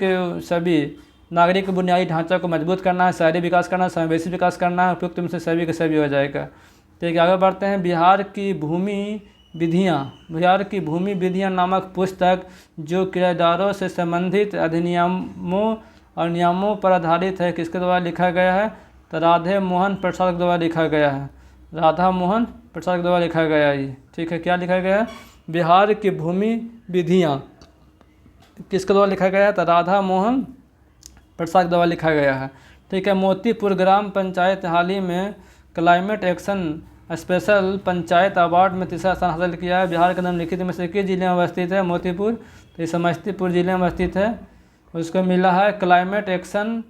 नागरिक के बुनियादी ढांचा को मजबूत करना है, शहरी विकास करना है, समावेशी विकास करना है। उपयुक्त में से सभी के सभी हो जाएगा। ठीक है, आगे बढ़ते हैं। बिहार की भूमि विधियाँ नामक पुस्तक जो किराएदारों से संबंधित अधिनियमों और नियमों पर आधारित है, किसके द्वारा लिखा गया है? तो राधे मोहन प्रसाद के द्वारा लिखा गया है। राधा मोहन प्रसाद के द्वारा लिखा गया है। ठीक है, क्या लिखा गया है? बिहार की भूमि विधियाँ किसके द्वारा लिखा गया है? तो राधा मोहन प्रसाद के द्वारा लिखा गया है। ठीक है, मोतीपुर ग्राम पंचायत हाल ही में climate action special panchayat award में 3रा स्थान हासिल किया है। बिहार के निम्नलिखित में से किस जिले में अवस्थित है? मोतीपुर, तो ये समस्तीपुर जिले में अवस्थित है। उसको मिला है climate action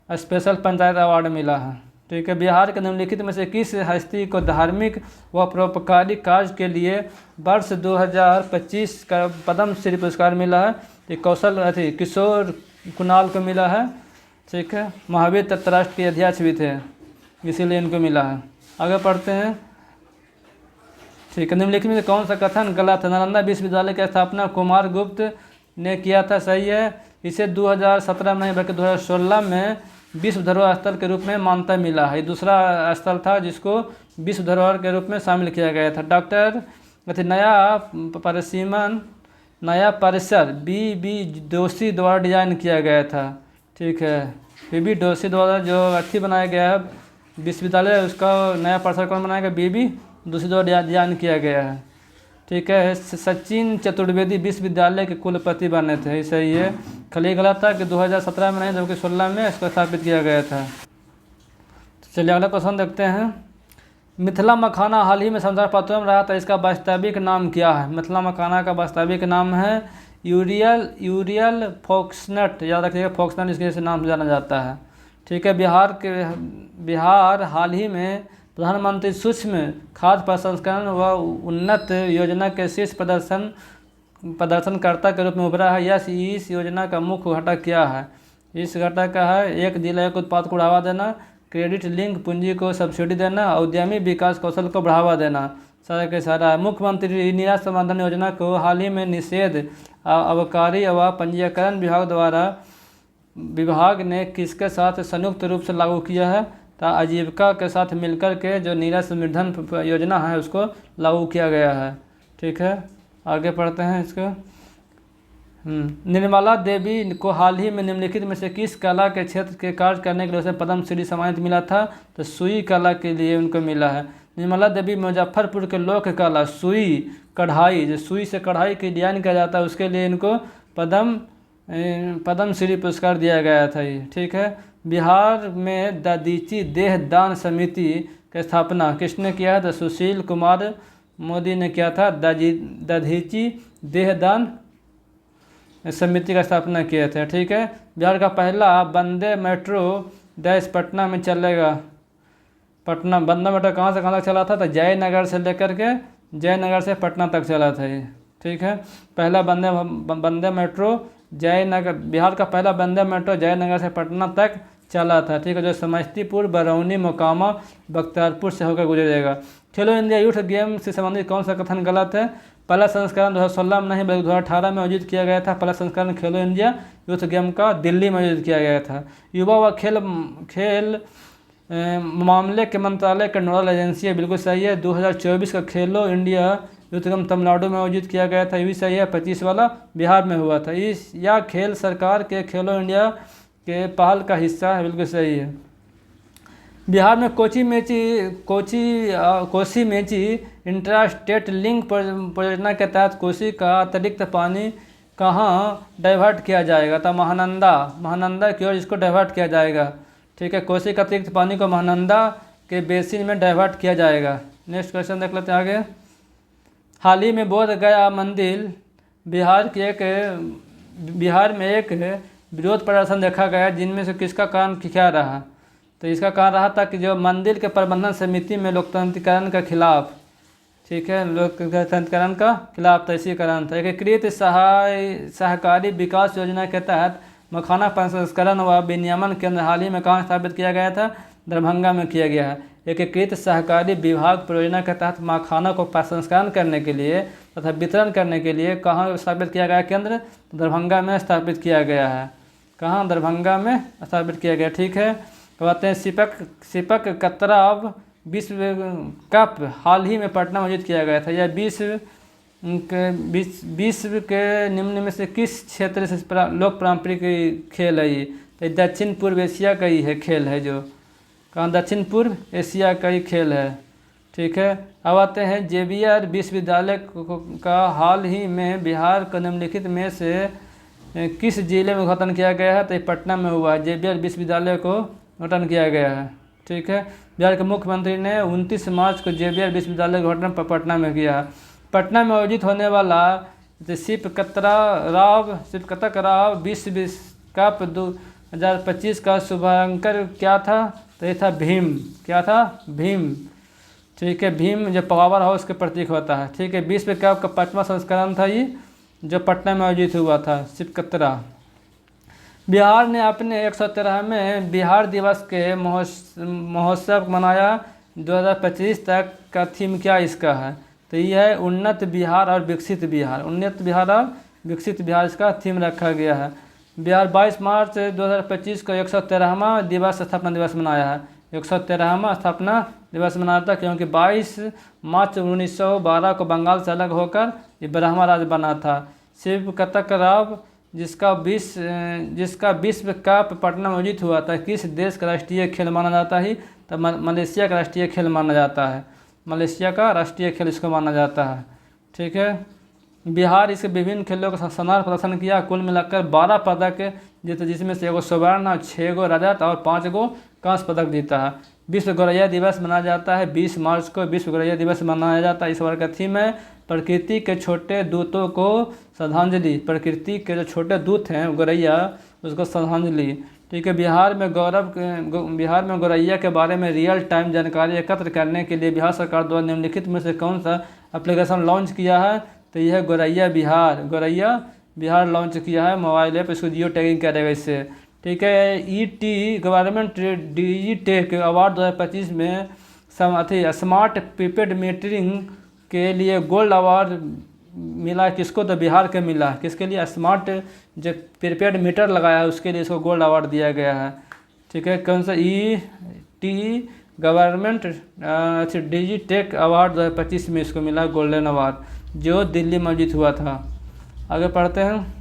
special panchayat award मिला है। ठीक है, बिहार के निम्नलिखित में से किस हस्ती को धार्मिक व परोपकारी कार्य के लिए वर्ष 2025 का पद्म श्री पुरस्कार मिला है? ये किशोर कुणाल को मिला है। ठीक है, महावीर तत्व राष्ट्र के अध्यक्ष भी थे, इसीलिए इनको मिला है। आगे पढ़ते हैं। ठीक है, निम्नलिखित में कौन सा कथन गलत है? नालंदा विश्वविद्यालय की स्थापना कुमार गुप्त ने किया था, सही है। इसे 2017 में नहीं बल्कि 2016 में विश्व धरोहर स्थल के रूप में मान्यता मिला है। दूसरा स्थल था जिसको विश्व धरोहर के रूप में शामिल किया गया था। नया परिसर बी दोषी द्वारा डिजाइन किया गया था। ठीक है, बी दोषी द्वारा जो बनाया गया है विश्वविद्यालय, उसका नया परिसर कौन बनाया गया? बी दोषी द्वारा डिजाइन किया गया है। ठीक है, सचिन चतुर्वेदी विश्वविद्यालय के कुलपति बने थे, सही है। खाली गलत था कि 2017 में नहीं जबकि 16 में इसको स्थापित किया गया था। तो चलिए अगला क्वेश्चन देखते हैं। मिथिला मखाना हाल ही में समाचार पत्रों में रहा था, इसका वास्तविक नाम क्या है? मिथिला मखाना का वास्तविक नाम है यूरियल फोक्सनट, याद रखिएगा, फोक्सनट इसके नाम से जाना जाता है। ठीक है, बिहार हाल ही में प्रधानमंत्री सूक्ष्म खाद्य प्रसंस्करण व उन्नत योजना के शीर्ष प्रदर्शनकर्ता के रूप में उभरा है। इस योजना का मुख्य घटक क्या है? इस घटक का है एक जिला एक उत्पाद को बढ़ावा देना, क्रेडिट लिंक पूंजी को सब्सिडी देना, उद्यमी विकास कौशल को बढ़ावा देना। सारा के सारा मुख्यमंत्री निराश समाधान योजना को हाल ही में निषेध आबकारी व पंजीकरण विभाग ने किसके साथ संयुक्त रूप से लागू किया है? तो आजीविका के साथ मिलकर के जो नीरज समृद्धन योजना है उसको लागू किया गया है। ठीक है, आगे पढ़ते हैं इसको। निर्मला देवी को हाल ही में निम्नलिखित में से किस कला के क्षेत्र के कार्य करने के लिए उसे पद्म श्री सम्मानित मिला था? तो सुई कला के लिए उनको मिला है। निर्मला देवी मुजफ्फरपुर के लोक कला सुई कढ़ाई, जो सुई से कढ़ाई की डिजाइन किया जाता है, उसके लिए इनको पद्म श्री पुरस्कार दिया गया था ये। ठीक है, बिहार में दधीची देह दान समिति की स्थापना किसने किया है? तो सुशील कुमार मोदी ने किया था। दधीची देह दान समिति का स्थापना किए थे। ठीक है, बिहार का पहला वंदे मेट्रो पटना में चलेगा। वंदे मेट्रो कहाँ से कहाँ तक चला था? तो जयनगर से लेकर के जयनगर से पटना तक चला था ये। ठीक है, पहला वंदे मेट्रो जयनगर, बिहार का पहला वंदे मेट्रो जयनगर से पटना तक चला था। ठीक है, जो समस्तीपुर, बरौनी, मोकामा, बख्तियारपुर से होकर गुजरेगा। खेलो इंडिया यूथ गेम से संबंधित कौन सा कथन गलत है? पहला संस्करण 2016 में नहीं बल्कि 2018 में आयोजित किया गया था। पहला संस्करण खेलो इंडिया यूथ गेम का दिल्ली में आयोजित किया गया था। युवा व खेल मामले के मंत्रालय का नोडल एजेंसी है, बिल्कुल सही है। 2024 का खेलो इंडिया यूथ गेम तमिलनाडु में आयोजित किया गया था, ये भी सही है। 25 वाला बिहार में हुआ था। इस यह खेल सरकार के खेलो इंडिया के पहल का हिस्सा है, बिल्कुल सही है। बिहार में Kosi Mechi intra state link परियोजना के तहत कोसी का अतिरिक्त पानी कहाँ डाइवर्ट किया जाएगा? तो महानंदा की ओर इसको डाइवर्ट किया जाएगा। ठीक है, कोसी का अतिरिक्त पानी को महानंदा के बेसिन में डाइवर्ट किया जाएगा। नेक्स्ट क्वेश्चन देख लेते हैं आगे। हाल ही में बोध गया मंदिर बिहार में एक विरोध प्रदर्शन देखा गया, जिनमें से किसका कारण क्या रहा? तो इसका कारण रहा था कि जो मंदिर के प्रबंधन समिति में लोकतांत्रिकरण के खिलाफ, ठीक है, लोकतांत्रिकरण का खिलाफ था, इसी कारण था। एकीकृत सहकारी विकास योजना के तहत मखाना प्रसंस्करण व विनियमन केंद्र हाल ही में कहाँ स्थापित किया गया था? दरभंगा में किया गया है। एकीकृत सहकारी विभाग परियोजना के तहत मखाना को प्रसंस्करण करने के लिए तथा वितरण करने के लिए कहाँ स्थापित किया गया केंद्र? दरभंगा में स्थापित किया गया है। कहाँ? दरभंगा में स्थापित किया गया। ठीक है, कहते हैं सिपक कतराव विश्व कप हाल ही में पटना में आयोजित किया गया था। यह विश्व के निम्न में से किस क्षेत्र से लोक पारंपरिक खेल है? ये तो दक्षिण पूर्व एशिया का ही है खेल है, जो कहाँ? दक्षिण पूर्व एशिया का ही खेल है। ठीक है, अब आते हैं जेवियर विश्वविद्यालय का हाल ही में बिहार का निम्नलिखित में से किस जिले में उद्घाटन किया गया है? तो ये पटना में हुआ है। जेवियर विश्वविद्यालय को उद्घाटन किया गया है। ठीक है, बिहार के मुख्यमंत्री ने 29 मार्च को जेवियर विश्वविद्यालय का उद्घाटन पटना में किया है। पटना में आयोजित होने वाला शिवकतक राव विश्व कप 2025 का शुभांकर क्या था? तो ये था भीम। क्या था? भीम। ठीक है, भीम जो पावर हाउस के प्रतीक होता है। ठीक है, विश्व कप का 5वां संस्करण था ये, जो पटना में आयोजित हुआ था, शिवकतरा। बिहार ने अपने 113वें बिहार दिवस के महोत्सव मनाया 2025 तक का थीम क्या इसका है? तो यह है उन्नत बिहार और विकसित बिहार। उन्नत बिहार और विकसित बिहार इसका थीम रखा गया है। बिहार 22 मार्च 2025 को 113वां दिवस स्थापना दिवस मनाया है। 113वां स्थापना दिवस मनाया था क्योंकि 22 मार्च 1912 को बंगाल से अलग होकर ये ब्रह्मा राज्य बना था। शिवकतक राव जिसका विश्व कप पटना में आयोजित हुआ था, किस देश का राष्ट्रीय खेल माना जाता है? तो मलेशिया का राष्ट्रीय खेल माना जाता है। मलेशिया का राष्ट्रीय खेल इसको माना जाता है। ठीक है, बिहार इसके विभिन्न खेलों का शानदार प्रदर्शन किया। कुल मिलाकर 12 पदक जीते, जिसमें से 1 स्वर्ण, 6 रजत और 5 कांस्य पदक जीता है। विश्व गौरैया दिवस मनाया जाता है 20 मार्च को। विश्व गौरैया दिवस मनाया जाता है। इस बार का थीम है प्रकृति के छोटे दूतों को श्रद्धांजलि। प्रकृति के जो छोटे दूत हैं गौरैया, उसको श्रद्धांजलि। ठीक है, बिहार में गौरैया के बारे में रियल टाइम जानकारी एकत्र करने के लिए बिहार सरकार द्वारा निम्नलिखित में से कौन सा एप्लीकेशन लॉन्च किया है? तो यह है गौरैया बिहार लॉन्च किया है मोबाइल ऐप। इसको जियो टैगिंग करेगा इससे। ठीक है, ET गवर्नमेंट डिजिटेक अवार्ड 2025 में स्मार्ट प्रीपेड मीटरिंग के लिए गोल्ड अवार्ड मिला किसको? तो बिहार के मिला। किसके लिए? स्मार्ट जो प्रीपेड मीटर लगाया है उसके लिए इसको गोल्ड अवार्ड दिया गया है। ठीक है, कौन सा? ET गवर्नमेंट डिजिटेक अवार्ड 2025 में इसको मिला गोल्डन अवार्ड, जो दिल्ली में आयोजित हुआ था। आगे पढ़ते हैं।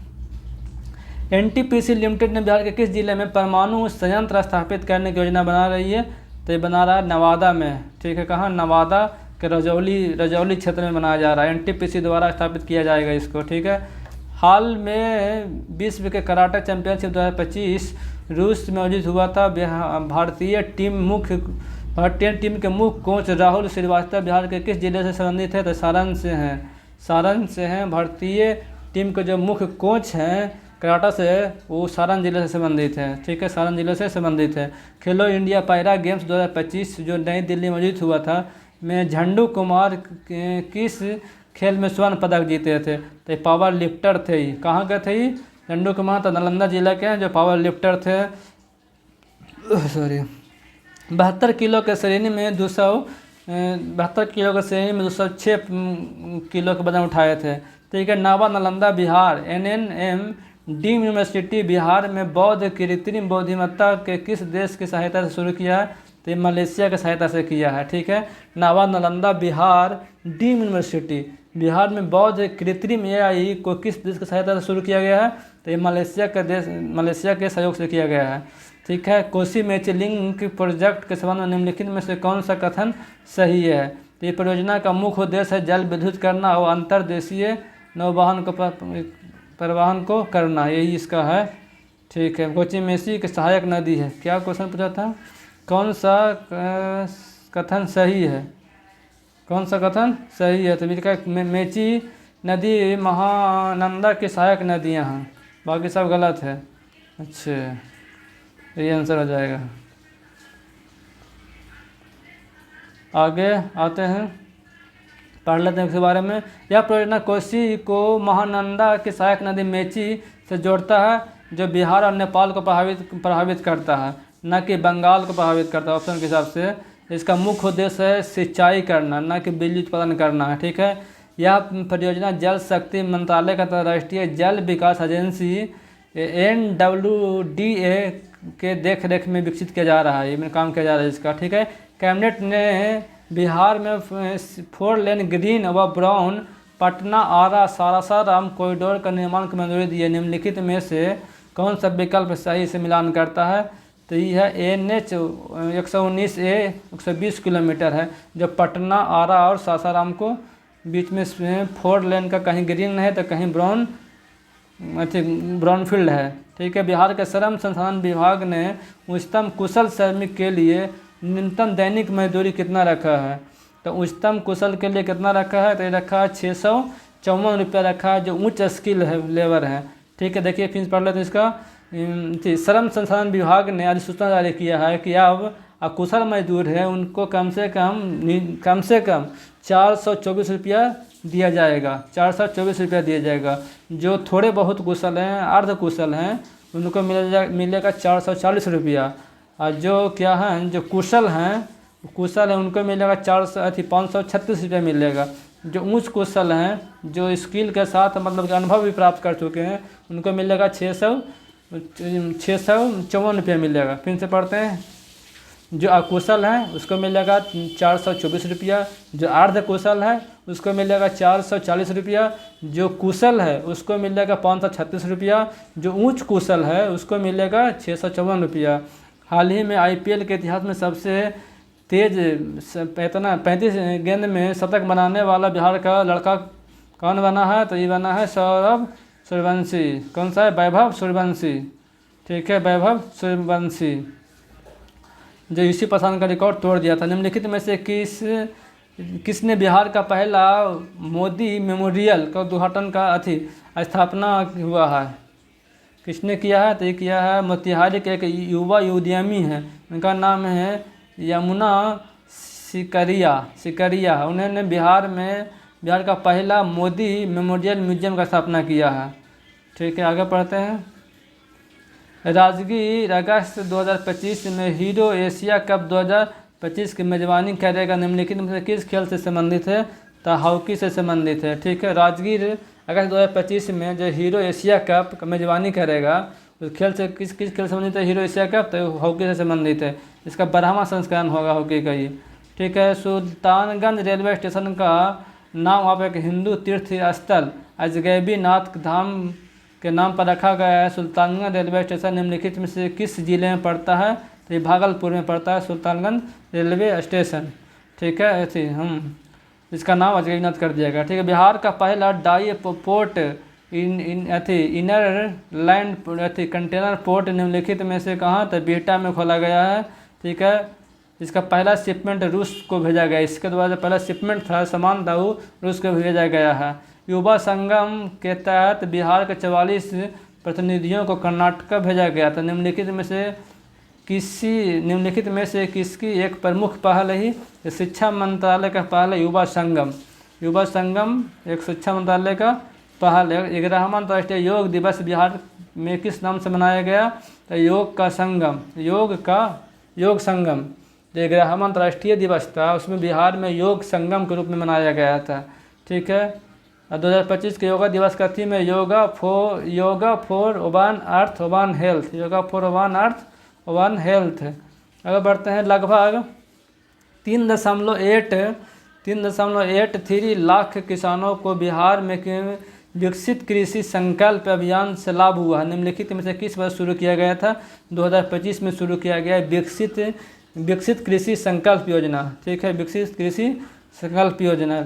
NTPC लिमिटेड ने बिहार के किस जिले में परमाणु संयंत्र स्थापित करने की योजना बना रही है? तो ये बना रहा है नवादा में। ठीक है, कहाँ? नवादा के रजौली क्षेत्र में बनाया जा रहा है। NTPC द्वारा स्थापित किया जाएगा इसको। ठीक है, हाल में विश्व के कराटे चैंपियनशिप 2025 रूस में आयोजित हुआ था। भारतीय टीम के मुख्य कोच राहुल श्रीवास्तव बिहार के किस जिले से संबंधित है? तो सारण से हैं। भारतीय टीम के जो मुख्य कोच हैं कराटा से, वो सारण जिले से संबंधित है। ठीक है, सारण जिले से संबंधित है। खेलो इंडिया पैरा गेम्स 2025 जो नई दिल्ली में आयोजित हुआ था में झंडू कुमार किस खेल में स्वर्ण पदक जीते थे? तो पावर लिफ्टर थे। कहाँ के थे? झंडू कुमार तो नालंदा जिला के हैं, जो पावर लिफ्टर थे। 72 किलो के श्रेणी में 206 किलो के वजन उठाए थे। ठीक है, Nava Nalanda Bihar NNM deemed university Bihar में बौद्ध कृत्रिम बुद्धिमत्ता के किस देश की सहायता से शुरू किया है? तो ये मलेशिया की सहायता से किया है। ठीक है, नावा नालंदा बिहार डीम यूनिवर्सिटी, बिहार में बौद्ध कृत्रिम एआई को किस देश की सहायता से शुरू किया गया है? तो ये मलेशिया के सहयोग से किया गया है। ठीक है, कोसी मेची लिंक प्रोजेक्ट के संबंध में निम्नलिखित में से कौन सा कथन सही है? तो ये परियोजना का मुख्य उद्देश्य है जल विद्युत करना और अंतर्देशीय नौवहन को परिवहन को करना, यही इसका है। ठीक है, कोसी मेची की सहायक नदी है। क्या क्वेश्चन पूछा था? कौन सा कथन सही है? कौन सा कथन सही है? तो इसका मेची नदी महानंदा की सहायक नदियाँ हैं, बाकी सब गलत है। अच्छा, ये आंसर हो जाएगा। आगे आते हैं, पढ़ लेते हैं इसके बारे में। यह परियोजना कोसी को महानंदा की सहायक नदी मेची से जोड़ता है, जो बिहार और नेपाल को प्रभावित करता है, न कि बंगाल को प्रभावित करता है। ऑप्शन के हिसाब से इसका मुख्य उद्देश्य है सिंचाई करना, न कि बिजली उत्पादन करना है। ठीक है, यह परियोजना जल शक्ति मंत्रालय का राष्ट्रीय जल विकास एजेंसी NWDA के देख रेख में विकसित किया जा रहा है, ये में काम किया जा रहा है इसका। ठीक है, कैबिनेट ने बिहार में 4 लेन ग्रीन व ब्राउन पटना आरा सासाराम कॉरिडोर का निर्माण की मंजूरी दी है। निम्नलिखित में से कौन सा विकल्प सही से मिलान करता है? तो ये है NH 119A 120 किलोमीटर है, जो पटना आरा और सासाराम को बीच में 4 लेन का कहीं ग्रीन है तो कहीं ब्राउन फील्ड है। ठीक है, बिहार के श्रम संसाधन विभाग ने उच्चतम कुशल श्रमिक के लिए न्यूनतम दैनिक मजदूरी कितना रखा है? तो उच्चतम कुशल के लिए कितना रखा है? तो ये रखा है 654 रुपया रखा है, जो उच्च स्किल है लेबर है। ठीक है, देखिए फिर पढ़ लेते हैं इसका। श्रम संसाधन विभाग ने अधिसूचना जारी किया है कि अब अकुशल मजदूर है उनको कम से कम 424 रुपया दिया जाएगा, 424 रुपया दिया जाएगा। जो थोड़े बहुत कुशल हैं, अर्ध कुशल हैं, उनको मिलेगा 440 रुपया। और जो क्या हैं, जो कुशल हैं उनको मिलेगा 536 रुपया मिलेगा। जो उच्च कुशल हैं, जो स्किल के साथ मतलब अनुभव भी प्राप्त कर चुके हैं, उनको मिलेगा 654 रुपया मिलेगा। फिर से पढ़ते हैं। जो अकुशल हैं उसको मिलेगा 424 रुपया, जो अर्ध कुशल है उसको मिलेगा 440 रुपया, जो कुशल है उसको मिलेगा 536 रुपया, जो उच्च कुशल है उसको मिलेगा 654 रुपया। हाल ही में IPL के इतिहास में सबसे तेज 35 गेंद में शतक बनाने वाला बिहार का लड़का कौन बना है? तो ये बना है सौरभ सूर्यवंशी। कौन सा है? वैभव सूर्यवंशी। ठीक है, वैभव सूर्यवंशी, जो यूसी पासवान का रिकॉर्ड तोड़ दिया था। निम्नलिखित में से किसने बिहार का पहला मोदी मेमोरियल का उद्घाटन का स्थापना हुआ है? किसने किया है? तो ये किया है मोतिहारी के एक युवा उद्यमी हैं, उनका नाम है यमुना सिकरिया। उन्होंने बिहार का पहला मोदी मेमोरियल म्यूजियम का स्थापना किया है। ठीक है, आगे पढ़ते हैं। राजगीर अगस्त 2025 में हीरो एशिया कप 2025 की मेजबानी करेगा। निम्नलिखित में से किस खेल से संबंधित है? तो हॉकी से संबंधित है। ठीक है, राजगीर अगस्त 2025 में जो हीरो एशिया कप का मेजबानी करेगा, उस खेल से किस खेल से संबंधित है? हीरो एशिया कप तो हॉकी से संबंधित है। इसका 12वां संस्करण होगा हॉकी का ये। ठीक है, सुल्तानगंज रेलवे स्टेशन का नाम आप एक हिंदू तीर्थ स्थल अजगैबी नाथ धाम के नाम पर रखा गया है। सुल्तानगंज रेलवे स्टेशन निम्नलिखित में से किस जिले में पड़ता है? तो ये भागलपुर में पड़ता है सुल्तानगंज रेलवे स्टेशन। ठीक है, इसका नाम अजगैबीनाथ कर दिया गया। ठीक है, बिहार का पहला dry port inland container port निम्नलिखित में से कहाँ? तो बिहटा में खोला गया है। ठीक है, इसका पहला शिपमेंट रूस को भेजा गया। इसके द्वारा पहला शिपमेंट था सामान था वो रूस को भेजा गया है। युवा संगम के तहत बिहार के 44 प्रतिनिधियों को कर्नाटक भेजा गया था। निम्नलिखित में से किसकी एक प्रमुख पहल ही? शिक्षा मंत्रालय का पहल है युवा संगम एक शिक्षा मंत्रालय का पहल है। 11वां अंतर्राष्ट्रीय योग दिवस बिहार में किस नाम से मनाया गया? तो योग संगम जो 11वां अंतर्राष्ट्रीय दिवस था उसमें बिहार में योग संगम के रूप में मनाया गया था। ठीक है, 2025 के योगा दिवस का थीम है yoga for one earth one health. Yoga for one earth one health. आगे बढ़ते हैं। लगभग 3.83 लाख किसानों को बिहार में विकसित कृषि संकल्प अभियान से लाभ हुआ है। निम्नलिखित में से किस वर्ष शुरू किया गया था? 2025 में शुरू किया गया है विकसित कृषि संकल्प योजना। ठीक है, विकसित कृषि संकल्प योजना।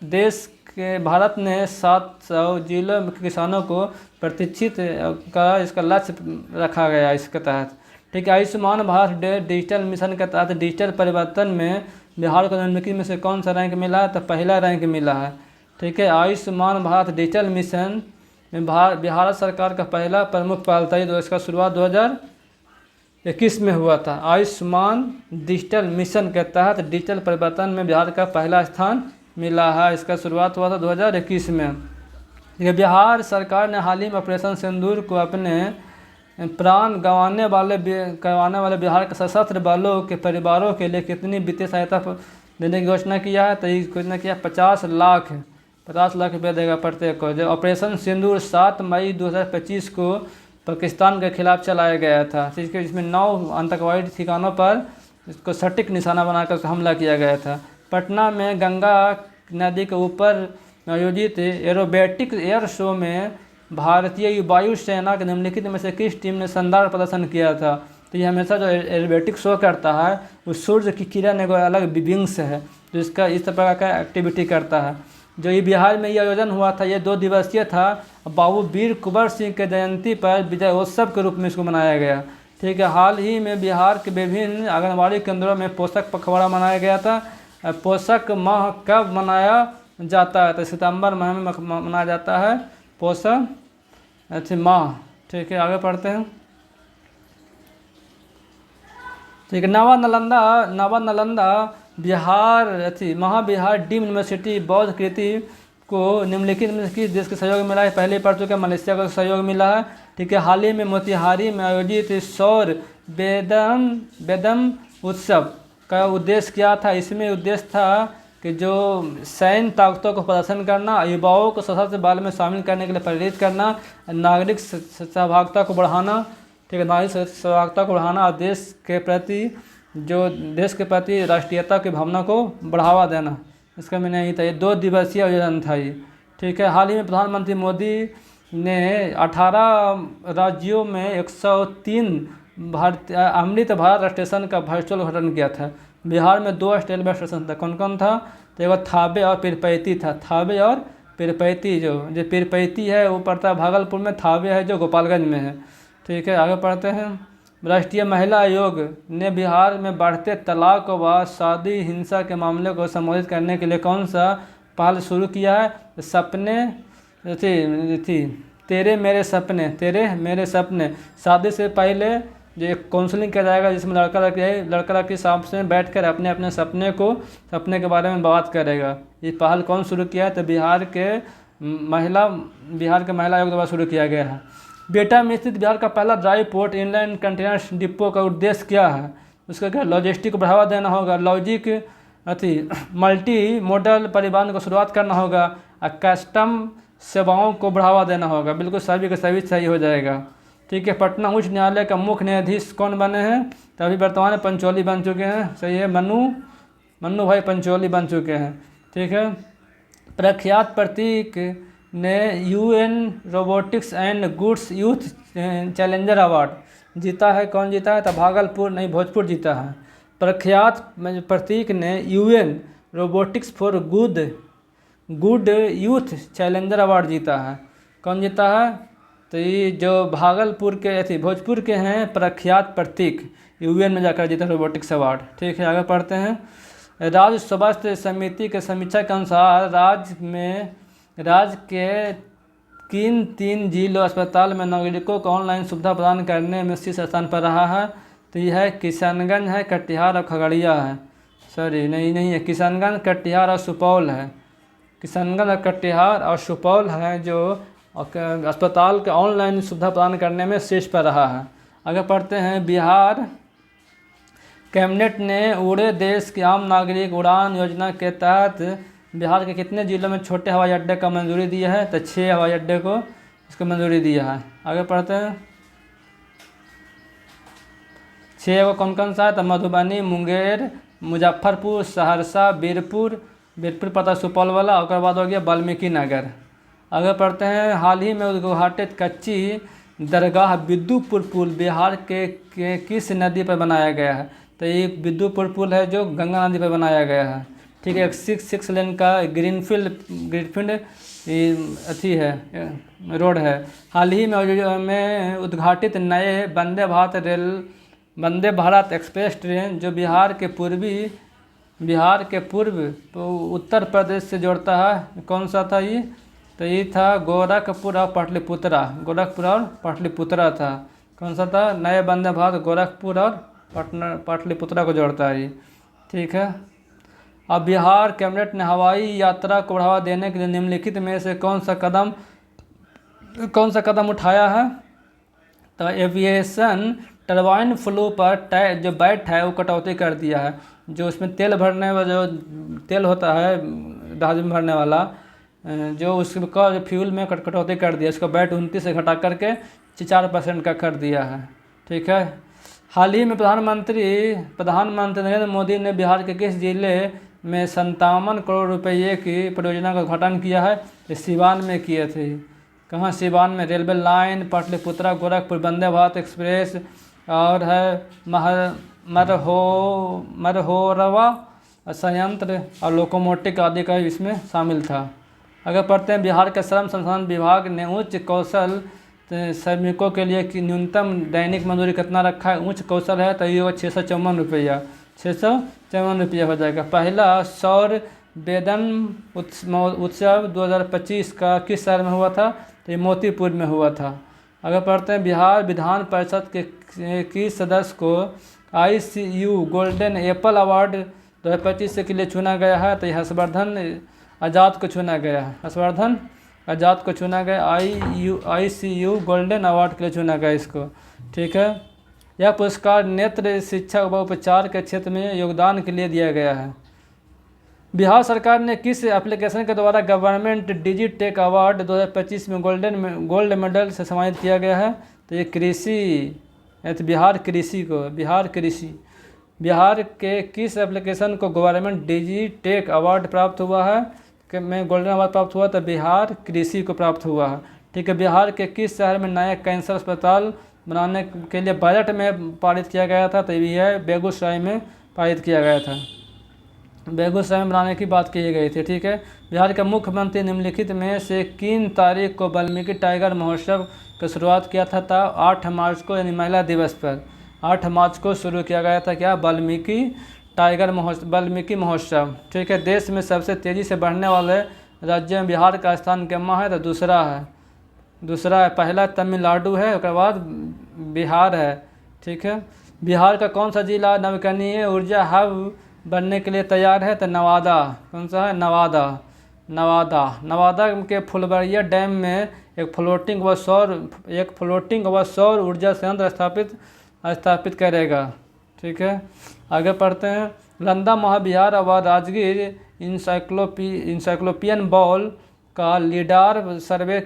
देश के भारत ने 700 जिलों में किसानों को प्रतिष्ठित का इसका लक्ष्य रखा गया इसके तहत। ठीक है, आयुष्मान भारत डिजिटल मिशन के तहत डिजिटल परिवर्तन में बिहार को निम्नलिखित में से कौन सा रैंक मिला है? तो पहला रैंक मिला है। ठीक है, आयुष्मान भारत डिजिटल मिशन में बिहार सरकार का पहला प्रमुख पहल था। तो इसका शुरुआत 2021 में हुआ था। आयुष्मान डिजिटल मिशन के तहत डिजिटल परिवर्तन में बिहार का पहला स्थान मिला है। इसका शुरुआत हुआ था 2021 में। बिहार सरकार ने हाल ही में ऑपरेशन सिंदूर को अपने प्राण गंवाने वाले बिहार के सशस्त्र बलों के परिवारों के लिए कितनी वित्तीय सहायता देने की घोषणा किया है? तो ये घोषणा किया 50 लाख रुपये देगा प्रत्येक को। जो ऑपरेशन सिंदूर 7 मई 2025 को पाकिस्तान के खिलाफ चलाया गया था। इसमें 9 आतंकवादी ठिकानों पर इसको सटीक निशाना बनाकर हमला किया गया था। पटना में गंगा नदी के ऊपर आयोजित एरोबेटिक एयर शो में भारतीय वायुसेना के निम्नलिखित में से किस टीम ने शानदार प्रदर्शन किया था? तो ये हमेशा जो एरोबेटिक शो करता है उस सूर्य की किरण एक अलग विंग्स है जो इसका इस प्रकार का एक्टिविटी करता है। जो ये बिहार में ये आयोजन हुआ था ये 2 दिवसीय था। बाबू वीर कुंवर सिंह के जयंती पर विजयोत्सव के रूप में इसको मनाया गया। ठीक है, हाल ही में बिहार के विभिन्न आंगनबाड़ी केंद्रों में पोषक पखवाड़ा मनाया गया था। पोषक माह कब मनाया जाता है? तो सितंबर माह में मनाया जाता है पोषक माह। ठीक है, आगे पढ़ते हैं। ठीक है, नवा नालंदा बिहार महाबिहार डीम्ड यूनिवर्सिटी बौद्ध कृति को निम्नलिखित में किस देश के सहयोग मिला है? पहले पढ़ चुके, मलेशिया का सहयोग मिला है। ठीक है, हाल ही में मोतिहारी में आयोजित सौर वेदम उत्सव का उद्देश्य क्या था? इसमें उद्देश्य था कि जो सैन्य ताकतों को प्रदर्शन करना, युवाओं को सशस्त्र बल में शामिल करने के लिए प्रेरित करना, नागरिक सहभागिता को बढ़ाना। ठीक है, नागरिक सहभागिता को बढ़ाना और देश के प्रति राष्ट्रीयता की भावना को बढ़ावा देना। इसका मैंने यही था। ये 2 दिवसीय आयोजन था ये। ठीक है, हाल ही में प्रधानमंत्री मोदी ने 18 राज्यों में 103 अमृत भारत स्टेशन का वर्चुअल उद्घाटन किया था। बिहार में 2 रेलवे स्टेशन था। कौन कौन था? तो एक थावे और पीरपैती था। थावे और पीरपैती जो पीरपैती है वो पड़ता है भागलपुर में, थावे है जो गोपालगंज में है। ठीक है, आगे पढ़ते हैं। राष्ट्रीय महिला आयोग ने बिहार में बढ़ते तलाक व शादी हिंसा के मामले को संबोधित करने के लिए कौन सा पहल शुरू किया है? सपने थी तेरे मेरे सपने। शादी से पहले जो एक काउंसलिंग किया जाएगा जिसमें लड़का लड़की साथ में बैठ कर अपने सपने के बारे में बात करेगा। ये पहल कौन शुरू किया है? तो बिहार के महिला आयोग द्वारा शुरू किया गया है। बेटा में स्थित बिहार का पहला dry port inland container depot का उद्देश्य क्या है? उसका क्या लॉजिस्टिक को बढ़ावा देना होगा, मल्टी मॉडल परिवहन को शुरुआत करना होगा, कस्टम सेवाओं को बढ़ावा देना होगा। बिल्कुल सभी का सभी सही हो जाएगा। ठीक है, पटना उच्च न्यायालय का मुख्य न्यायाधीश कौन बने हैं? तो अभी वर्तमान में पंचोली बन चुके हैं। सही है, मन्नू भाई पंचोली बन चुके हैं। ठीक है, प्रख्यात प्रतीक ने UN robotics and goods youth challenger award जीता है। कौन जीता है? तो भोजपुर जीता है। प्रख्यात प्रतीक ने UN robotics for good youth challenger award जीता है। कौन जीता है? तो ये जो भोजपुर के हैं प्रख्यात प्रतीक UN में जाकर जीता रोबोटिक्स अवार्ड। ठीक है, आगे पढ़ते हैं। राज्य स्वास्थ्य समिति के समीक्षा के अनुसार राज्य के किन 3 जिलों अस्पताल में नागरिकों को ऑनलाइन सुविधा प्रदान करने में शीर्ष स्थान पर रहा है? तो यह है किशनगंज है, कटिहार और खगड़िया है। सॉरी नहीं है, किशनगंज, कटिहार और सुपौल है। किशनगंज और कटिहार और सुपौल है जो अस्पताल के ऑनलाइन सुविधा प्रदान करने में शीर्ष पर रहा है। आगे पढ़ते हैं। बिहार कैबिनेट ने उड़े देश के आम नागरिक उड़ान योजना के तहत बिहार के कितने जिलों में छोटे हवाई अड्डे का मंजूरी दिया है? तो 6 हवाई अड्डे को इसको मंजूरी दिया है। आगे पढ़ते हैं। 6 को कौन कौन सा है? तो मधुबनी, मुंगेर, मुजफ्फरपुर, सहरसा, बीरपुर पता सुपौल वाला, और बाद हो गया वाल्मीकि नगर। अगर पढ़ते हैं हाल ही में उद्घाटित कच्ची दरगाह विद्युपुर पुल बिहार के किस नदी पर बनाया गया है? तो ये विद्युपुर पुल है जो गंगा नदी पर बनाया गया है। ठीक है, एक 6 लेन का ग्रीनफील्ड अथी है, रोड है। हाल ही में उद्घाटित नए वंदे भारत एक्सप्रेस ट्रेन जो बिहार के पूर्व तो उत्तर प्रदेश से जोड़ता है, कौन सा था ये? तो ये था गोरखपुर और पाटलिपुत्रा था। कौन सा था? नए वंदे भारत गोरखपुर और पाटलिपुत्रा को जोड़ता है ये। ठीक है। अब बिहार कैबिनेट ने हवाई यात्रा को बढ़ावा देने के लिए निम्नलिखित में से कौन सा कदम उठाया है? तो एविएशन टरबाइन फ्लो पर जो बैट है वो कटौती कर दिया है। जो उसमें तेल भरने वाला जो तेल होता है जहाज में भरने वाला, जो उसका फ्यूल में कटौती कर दिया, उसका बैट 29 से घटा करके 4% का कर दिया है। ठीक है। हाल ही में प्रधानमंत्री नरेंद्र मोदी ने बिहार के किस जिले में 57 करोड़ रुपये की परियोजना का उद्घाटन किया है? इस सिवान में किए थे। कहाँ? सिवान में। Railway line, Pataliputra Gorakhpur Vande Bharat express और है मरहोरवा संयंत्र और लोकोमोटिव आदि का इसमें शामिल था। अगर पढ़ते हैं बिहार के श्रम संसाधन विभाग ने उच्च कौशल श्रमिकों के लिए कि न्यूनतम दैनिक मजदूरी कितना रखा है? उच्च कौशल है तो ये 654 रुपया 654 रुपया हो जाएगा। पहला सौर वेदन उत्सव 2025 का किस शहर में हुआ था? तो ये मोतीपुर में हुआ था। अगर पढ़ते हैं बिहार विधान परिषद की सदस्य को ICU गोल्डन एप्पल अवार्ड 2025 के लिए चुना गया है। तो ये हर्षवर्धन आज़ाद को चुना गया है। हर्षवर्धन आज़ाद को चुना गया ICU गोल्डन अवार्ड के लिए चुना गया इसको। ठीक है। यह पुरस्कार नेत्र शिक्षा व उपचार के क्षेत्र में योगदान के लिए दिया गया है। बिहार सरकार ने किस एप्लीकेशन के द्वारा गवर्नमेंट डिजिटेक अवार्ड 2025 में गोल्ड मेडल से सम्मानित किया गया है? तो ये बिहार के किस एप्लीकेशन को गवर्नमेंट डिजिटेक अवार्ड प्राप्त हुआ है कि में गोल्डन अवार्ड प्राप्त हुआ? तो बिहार कृषि को प्राप्त हुआ है। ठीक है। बिहार के किस शहर में नया कैंसर अस्पताल बनाने के लिए बजट में पारित किया गया था? तो यह बेगूसराय में पारित किया गया था। बेगूसराय में बनाने की बात की गई थी। ठीक है। बिहार के मुख्यमंत्री निम्नलिखित में से किन तारीख को वाल्मीकि टाइगर महोत्सव की शुरुआत किया था? 8 मार्च को, यानी महिला दिवस पर 8 मार्च को शुरू किया गया था। क्या? वाल्मीकि महोत्सव। ठीक है। देश में सबसे तेज़ी से बढ़ने वाले राज्य में बिहार का स्थान केमा है? तो दूसरा है। पहला तमिलनाडु है, उसके बाद बिहार है। ठीक है। बिहार का कौन सा जिला नवीकरणीय ऊर्जा हब बनने के लिए तैयार है? तो नवादा। कौन सा है? नवादा के फुलबरिया डैम में एक फ्लोटिंग व सौर ऊर्जा संयंत्र स्थापित करेगा। ठीक है। आगे पढ़ते हैं नालंदा महाविहार व राजगीर इंसाइक्लोपीडियन बॉल का लीडार सर्वे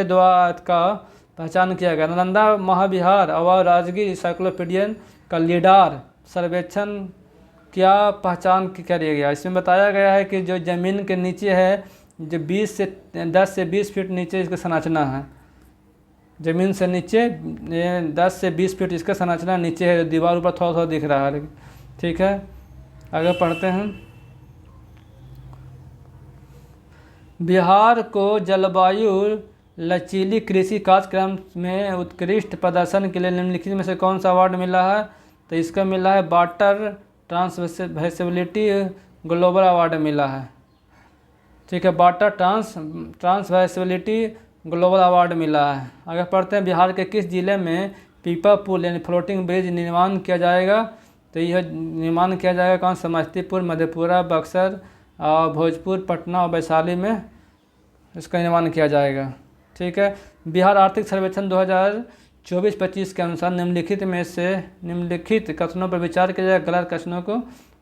द्वारा पहचान किया गया। नालंदा महाविहार व राजगीर इंसाइक्लोपीडियन का लीडार सर्वेक्षण क्या पहचान किया गया? इसमें बताया गया है कि जो ज़मीन के नीचे है, जो 10 से 20 फीट नीचे इसका संरचना है। ज़मीन से नीचे 10 से 20 फीट इसका संरचना नीचे है, दीवार ऊपर थोड़ा थोड़ा दिख रहा है। ठीक है। आगे पढ़ते हैं। बिहार को जलवायु लचीली कृषि कार्यक्रम में उत्कृष्ट प्रदर्शन के लिए निम्नलिखित में से कौन सा अवार्ड मिला है? तो इसका मिला है वाटर ट्रांसवर्सेबिलिटी ग्लोबल अवार्ड मिला है। ठीक है। वाटर ट्रांसवर्सेबिलिटी ग्लोबल अवार्ड मिला है। आगे पढ़ते हैं बिहार के किस जिले में पीपा पुल यानी फ्लोटिंग ब्रिज निर्माण किया जाएगा? तो यह निर्माण किया जाएगा कौन? समस्तीपुर, मधेपुरा, बक्सर, भोजपुर, पटना और वैशाली में इसका निर्माण किया जाएगा। ठीक है। बिहार आर्थिक सर्वेक्षण 2024-25 के अनुसार निम्नलिखित कथनों पर विचार किया जाएगा। गलत कथनों को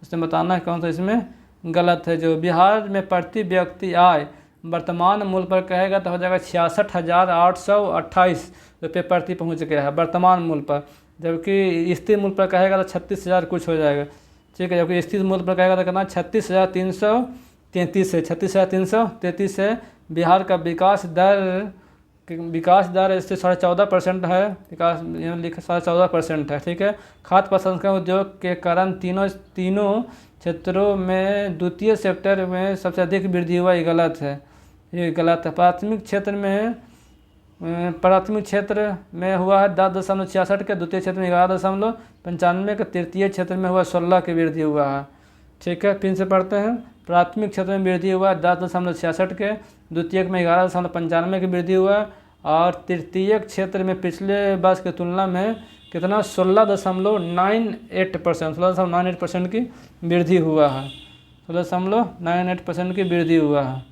उसने बताना है कौन सा इसमें गलत है। जो बिहार में प्रति व्यक्ति आय वर्तमान मूल्य पर कहेगा तो हो जाएगा 66,828 रुपये प्रति पहुँच गया है वर्तमान मूल्य पर। जबकि स्थिर मूल्य पर कहेगा तो 36,000 कुछ हो जाएगा, ठीक है। जबकि स्थिर मूल्य पर कहेगा तो कितना 36,333 है, 36,333 है। बिहार का विकास दर इससे 14.5% है, विकास यहाँ लिखा 14.5% है, ठीक है। खाद्य प्रसंस्करण उद्योग के कारण तीनों क्षेत्रों में द्वितीय सेक्टर में सबसे अधिक वृद्धि हुआ, ये गलत है, ये गलत है। प्राथमिक क्षेत्र में हुआ है 10.66 के, द्वितीय क्षेत्र में 11.95 के, तृतीय क्षेत्र में हुआ 16 की वृद्धि हुआ है, ठीक है। फिर से पढ़ते हैं। प्राथमिक क्षेत्र में वृद्धि हुआ 10.66 के, द्वितीय में 11.95 की वृद्धि हुआ, और तृतीय क्षेत्र में पिछले वर्ष की तुलना में कितना 16.98% की वृद्धि हुआ है, 16.98% की वृद्धि हुआ है।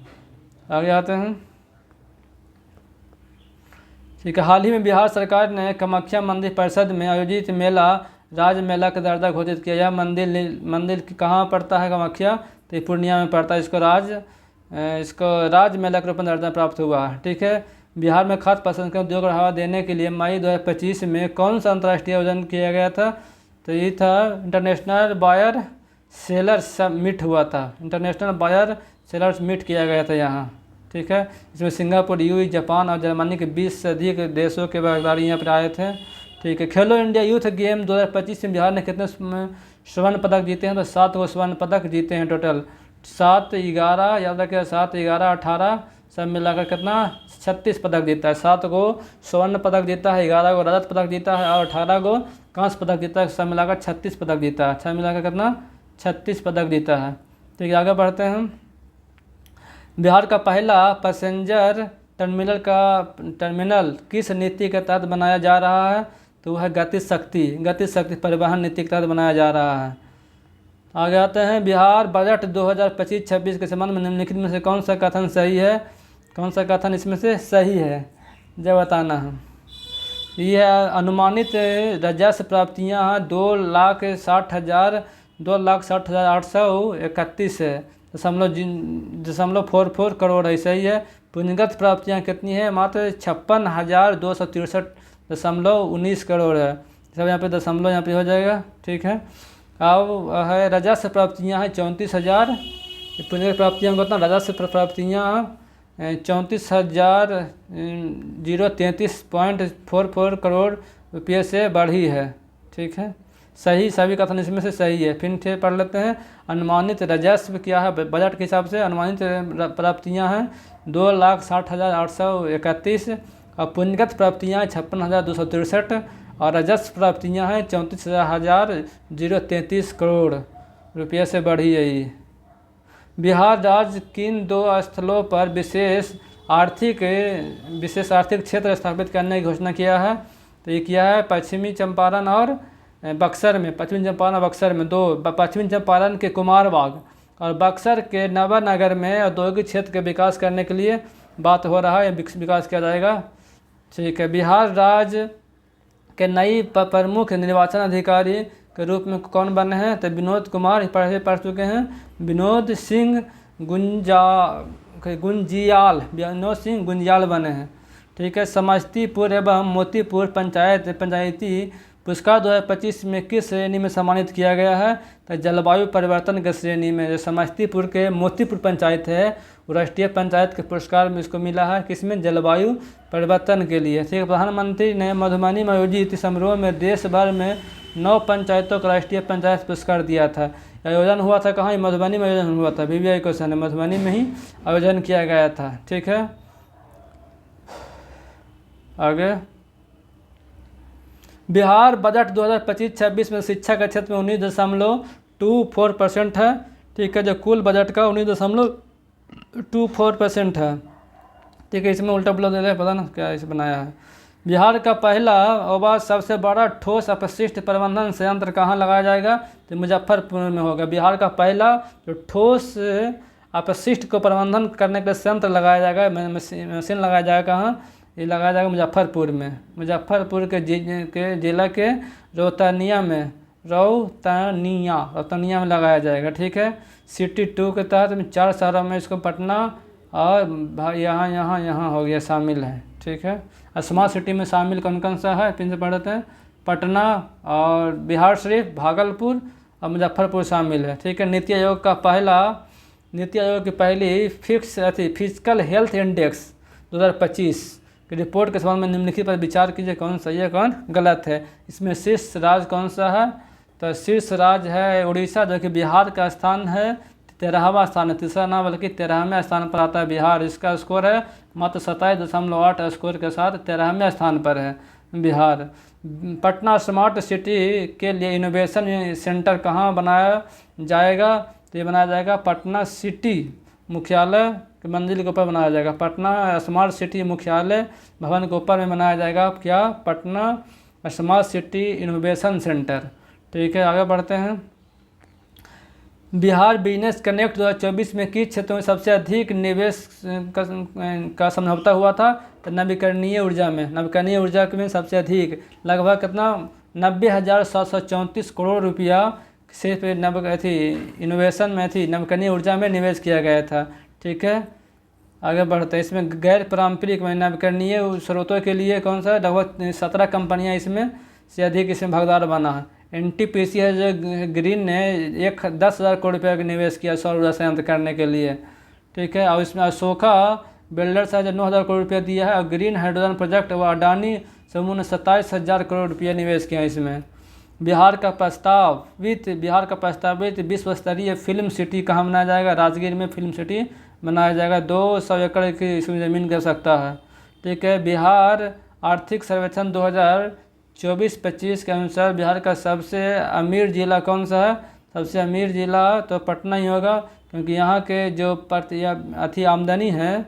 आगे आते हैं, ठीक है। हाल ही में बिहार सरकार ने कामाख्या मंदिर परिषद में आयोजित मेला राज मेला का दर्जा घोषित किया। यह मंदिर कहाँ पड़ता है? कामाख्या, तो पूर्णिया में पड़ता है। इसको राज मेला के रूप में दर्जा प्राप्त हुआ है, ठीक है। बिहार में खाद्य प्रसंस्करण उद्योग को बढ़ावा देने के लिए मई 2025 में कौन सा अंतर्राष्ट्रीय आयोजन किया गया था? तो ये था इंटरनेशनल बायर सेलर्स मीट हुआ था, इंटरनेशनल बायर सेलर्स मीट किया गया था यहाँ, ठीक है। इसमें सिंगापुर, यूएई, जापान और जर्मनी के 20 से अधिक देशों के खिलाड़ी यहाँ पर आए थे, ठीक है। खेलो इंडिया यूथ गेम 2025 में बिहार ने कितने स्वर्ण पदक जीते हैं? तो 7 को स्वर्ण पदक जीते हैं टोटल। 7, 11 याद रखिए, 7, 11, 18 सब मिलाकर कितना 36 पदक जीता है। 7 को स्वर्ण पदक जीता है, 11 को रजत पदक जीता है और 18 को कांस्य पदक जीता है। सब मिलाकर 36 पदक जीता है, सब मिलाकर कितना 36 पदक जीता है, ठीक है। आगे बढ़ते हैं। बिहार का पहला पैसेंजर टर्मिनल किस नीति के तहत बनाया जा रहा है? तो वह गति शक्ति परिवहन नीति के तहत बनाया जा रहा है। आगे आते हैं। बिहार बजट 2025-26 के संबंध में निम्नलिखित में से कौन सा कथन सही है? कौन सा कथन इसमें से सही है, जब बताना है। यह अनुमानित राजस्व प्राप्तियाँ 2,60,831 है, .44 करोड़ है, सही है। पूंजीगत प्राप्तियाँ कितनी है? मात्र 56,263.19 करोड़ है, सब यहाँ पे दशमलव यहाँ पे हो जाएगा, ठीक है। अब है राजस्व प्राप्तियाँ हैं 34,000, पूंजीगत प्राप्तियाँ कितना? राजस्व प्राप्तियाँ 34,033.44 करोड़ रुपये से बढ़ी है, ठीक है। सही, सभी कथन इसमें से सही है। फिर से पढ़ लेते हैं। अनुमानित राजस्व क्या है? बजट के हिसाब से अनुमानित प्राप्तियां हैं 2,60,831 और पूंजीगत प्राप्तियां 56,263 और राजस्व प्राप्तियां हैं 34,033 करोड़ रुपये से बढ़ी है ये। बिहार राज्य किन 2 स्थलों पर विशेष आर्थिक क्षेत्र स्थापित करने की घोषणा किया है? तो ये किया है पश्चिमी चंपारण और बक्सर में। पश्चिमी चंपारण और बक्सर में 2, पश्चिमी चंपारण के कुमारबाग और बक्सर के नवानगर में औद्योगिक क्षेत्र के विकास करने के लिए बात हो रहा है, विकास किया जाएगा, ठीक है। बिहार राज्य के नई प्रमुख निर्वाचन अधिकारी के रूप में कौन बने हैं? तो विनोद कुमार पढ़ चुके हैं, विनोद सिंह गुंजियाल बने हैं, ठीक है। समस्तीपुर एवं मोतीपुर पंचायती पुरस्कार 2025 में किस श्रेणी में सम्मानित किया गया है? तो जलवायु परिवर्तन के श्रेणी में। जो समस्तीपुर के मोतीपुर पंचायत है वो राष्ट्रीय पंचायत के पुरस्कार में इसको मिला है, किसमें? जलवायु परिवर्तन के लिए, ठीक है। प्रधानमंत्री ने मधुबनी में आयोजित समारोह में देश भर में 9 पंचायतों को राष्ट्रीय पंचायत पुरस्कार दिया था। आयोजन हुआ था कहाँ? मधुबनी में आयोजन हुआ था, VVI क्वेश्चन है, मधुबनी में ही आयोजन किया गया था, ठीक है। आगे, बिहार बजट 2025-26 में शिक्षा के क्षेत्र में 19.24% है, ठीक है। जो कुल बजट का 19.24% है, ठीक है। इसमें उल्टा पुल्टा दे रहे, पता ना क्या इसे बनाया है। बिहार का पहला और सबसे बड़ा ठोस अपशिष्ट प्रबंधन संयंत्र कहाँ लगाया जाएगा? तो मुजफ्फरपुर में होगा। बिहार का पहला जो ठोस अपशिष्ट को प्रबंधन करने के लिए संयंत्र लगाया जाएगा, मशीन लगाया जाएगा कहाँ? ये लगाया जाएगा मुजफ्फरपुर में। मुजफ्फरपुर के जिला के रोहतनिया में लगाया जाएगा, ठीक है। सिटी 2 के तहत 4 शहरों में इसको पटना और यहाँ हो गया शामिल है, ठीक है। स्मार्ट सिटी में शामिल कौन कौन सा है? फिर से पढ़ते हैं। पटना और बिहार शरीफ, भागलपुर और मुजफ्फरपुर शामिल है। ठीक है। नीति आयोग की पहली फिजिकल हेल्थ इंडेक्स 2025 की रिपोर्ट के संबंध में निम्नलिखित पर विचार कीजिए, कौन सही है कौन गलत है। इसमें शीर्ष राज्य कौन सा है? तो शीर्ष राज्य है उड़ीसा, जो कि बिहार का स्थान है 13वां स्थान है, तीसरा ना बल्कि 13वें स्थान पर आता है बिहार। इसका स्कोर है मात्र 27.8 स्कोर के साथ 13वें स्थान पर है बिहार। पटना स्मार्ट सिटी के लिए इनोवेशन सेंटर कहाँ बनाया जाएगा? तो ये बनाया जाएगा पटना सिटी मुख्यालय के मंजिल के ऊपर बनाया जाएगा। पटना स्मार्ट सिटी मुख्यालय भवन के ऊपर में बनाया जाएगा क्या? Patna smart city innovation centre. ठीक है, आगे बढ़ते हैं। बिहार बिजनेस कनेक्ट 2024 में किस क्षेत्रों में सबसे अधिक निवेश का समझौता हुआ था? तो नवीकरणीय ऊर्जा में। नवीकरणीय ऊर्जा में सबसे अधिक लगभग कितना 90,734 करोड़ रुपया सिर्फ इनोवेशन में नवीकरणीय ऊर्जा में निवेश किया गया था। ठीक है, आगे बढ़ते हैं। इसमें गैर पारंपरिक नवीकरणीय स्रोतों के लिए कौन सा लगभग 17 कंपनियां इसमें से अधिक इसमें भागीदार बना है। NTPC है जो ग्रीन ने 10,000 करोड़ रुपये का निवेश किया सौर ऊर्जा संयंत्र करने के लिए। ठीक है, और इसमें अशोका बिल्डर्स है जो 9,000 करोड़ रुपया दिया है, और ग्रीन हाइड्रोजन प्रोजेक्ट व अडानी समूह ने 27,000 करोड़ रुपया निवेश किया इसमें। बिहार का प्रस्तावित विश्व स्तरीय फिल्म सिटी कहाँ बनाया जाएगा? राजगीर में फिल्म सिटी बनाया जाएगा। 200 एकड़ की इसमें ज़मीन की आवश्यकता है। ठीक है, बिहार आर्थिक सर्वेक्षण 2024-25 के अनुसार बिहार का सबसे अमीर जिला कौन सा है? सबसे अमीर जिला तो पटना ही होगा, क्योंकि यहाँ के जो आमदनी है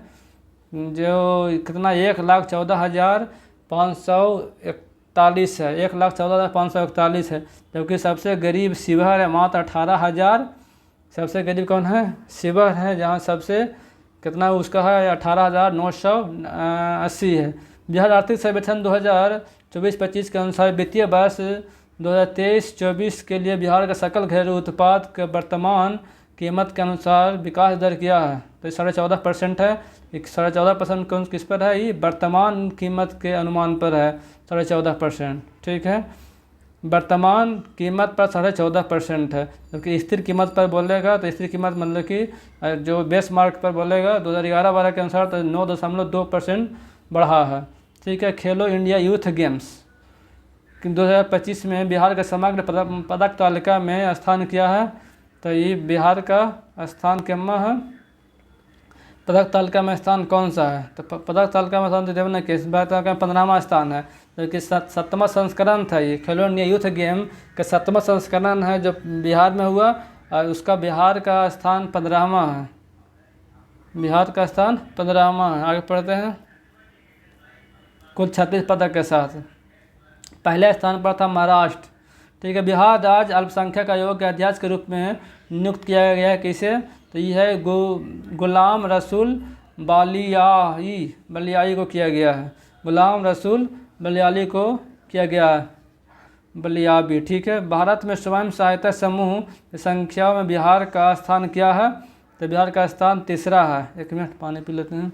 जो कितना 1,14,541 है, 1,14,541 है। जबकि सबसे गरीब शिवहर है, मात्र 18,000। सबसे गरीब कौन है? शिवहर है, जहाँ सबसे कितना उसका है 18,980 है। बिहार आर्थिक सर्वेक्षण 2024-25 के अनुसार वित्तीय वर्ष 2023-24 के लिए बिहार का सकल घरेलू उत्पाद के वर्तमान कीमत के अनुसार विकास दर क्या है? तो 14.5% है। 14.5% कौन किस पर है? ये वर्तमान कीमत के अनुमान पर है 14.5%। ठीक है, वर्तमान कीमत पर 14.5% है। जबकि स्थिर कीमत पर बोलेगा तो स्थिर कीमत मतलब कि जो बेस मार्क पर बोलेगा 2011-12 के अनुसार तो 9.2% बढ़ा है। ठीक है, खेलो इंडिया यूथ गेम्स 2025 में बिहार का समग्र पदक तालिका में स्थान किया है? तो ये बिहार का स्थान कितना है? पदक तालिका में स्थान कौन सा है? तो पदक तालिका में स्थान तो देवना के 15वां स्थान है, जो कि 7वां संस्करण था। ये खेलो इंडिया यूथ गेम का 7वां संस्करण है जो बिहार में हुआ, और उसका बिहार का स्थान 15वां है। बिहार का स्थान 15वां है। आगे पढ़ते हैं। कुल 36 पदक के साथ पहले स्थान पर था महाराष्ट्र। ठीक है, बिहार राज्य अल्पसंख्यक आयोग के अध्यक्ष के रूप में नियुक्त किया गया है। किसे? तो ये है गुलाम रसूल बलियाई को किया गया है। गुलाम रसूल बलियाली को किया गया है, बलियाबी। ठीक है, भारत में स्वयं सहायता समूह की संख्या में बिहार का स्थान क्या है? तो बिहार का स्थान 3रा है। 1 मिनट पानी पी लेते हैं।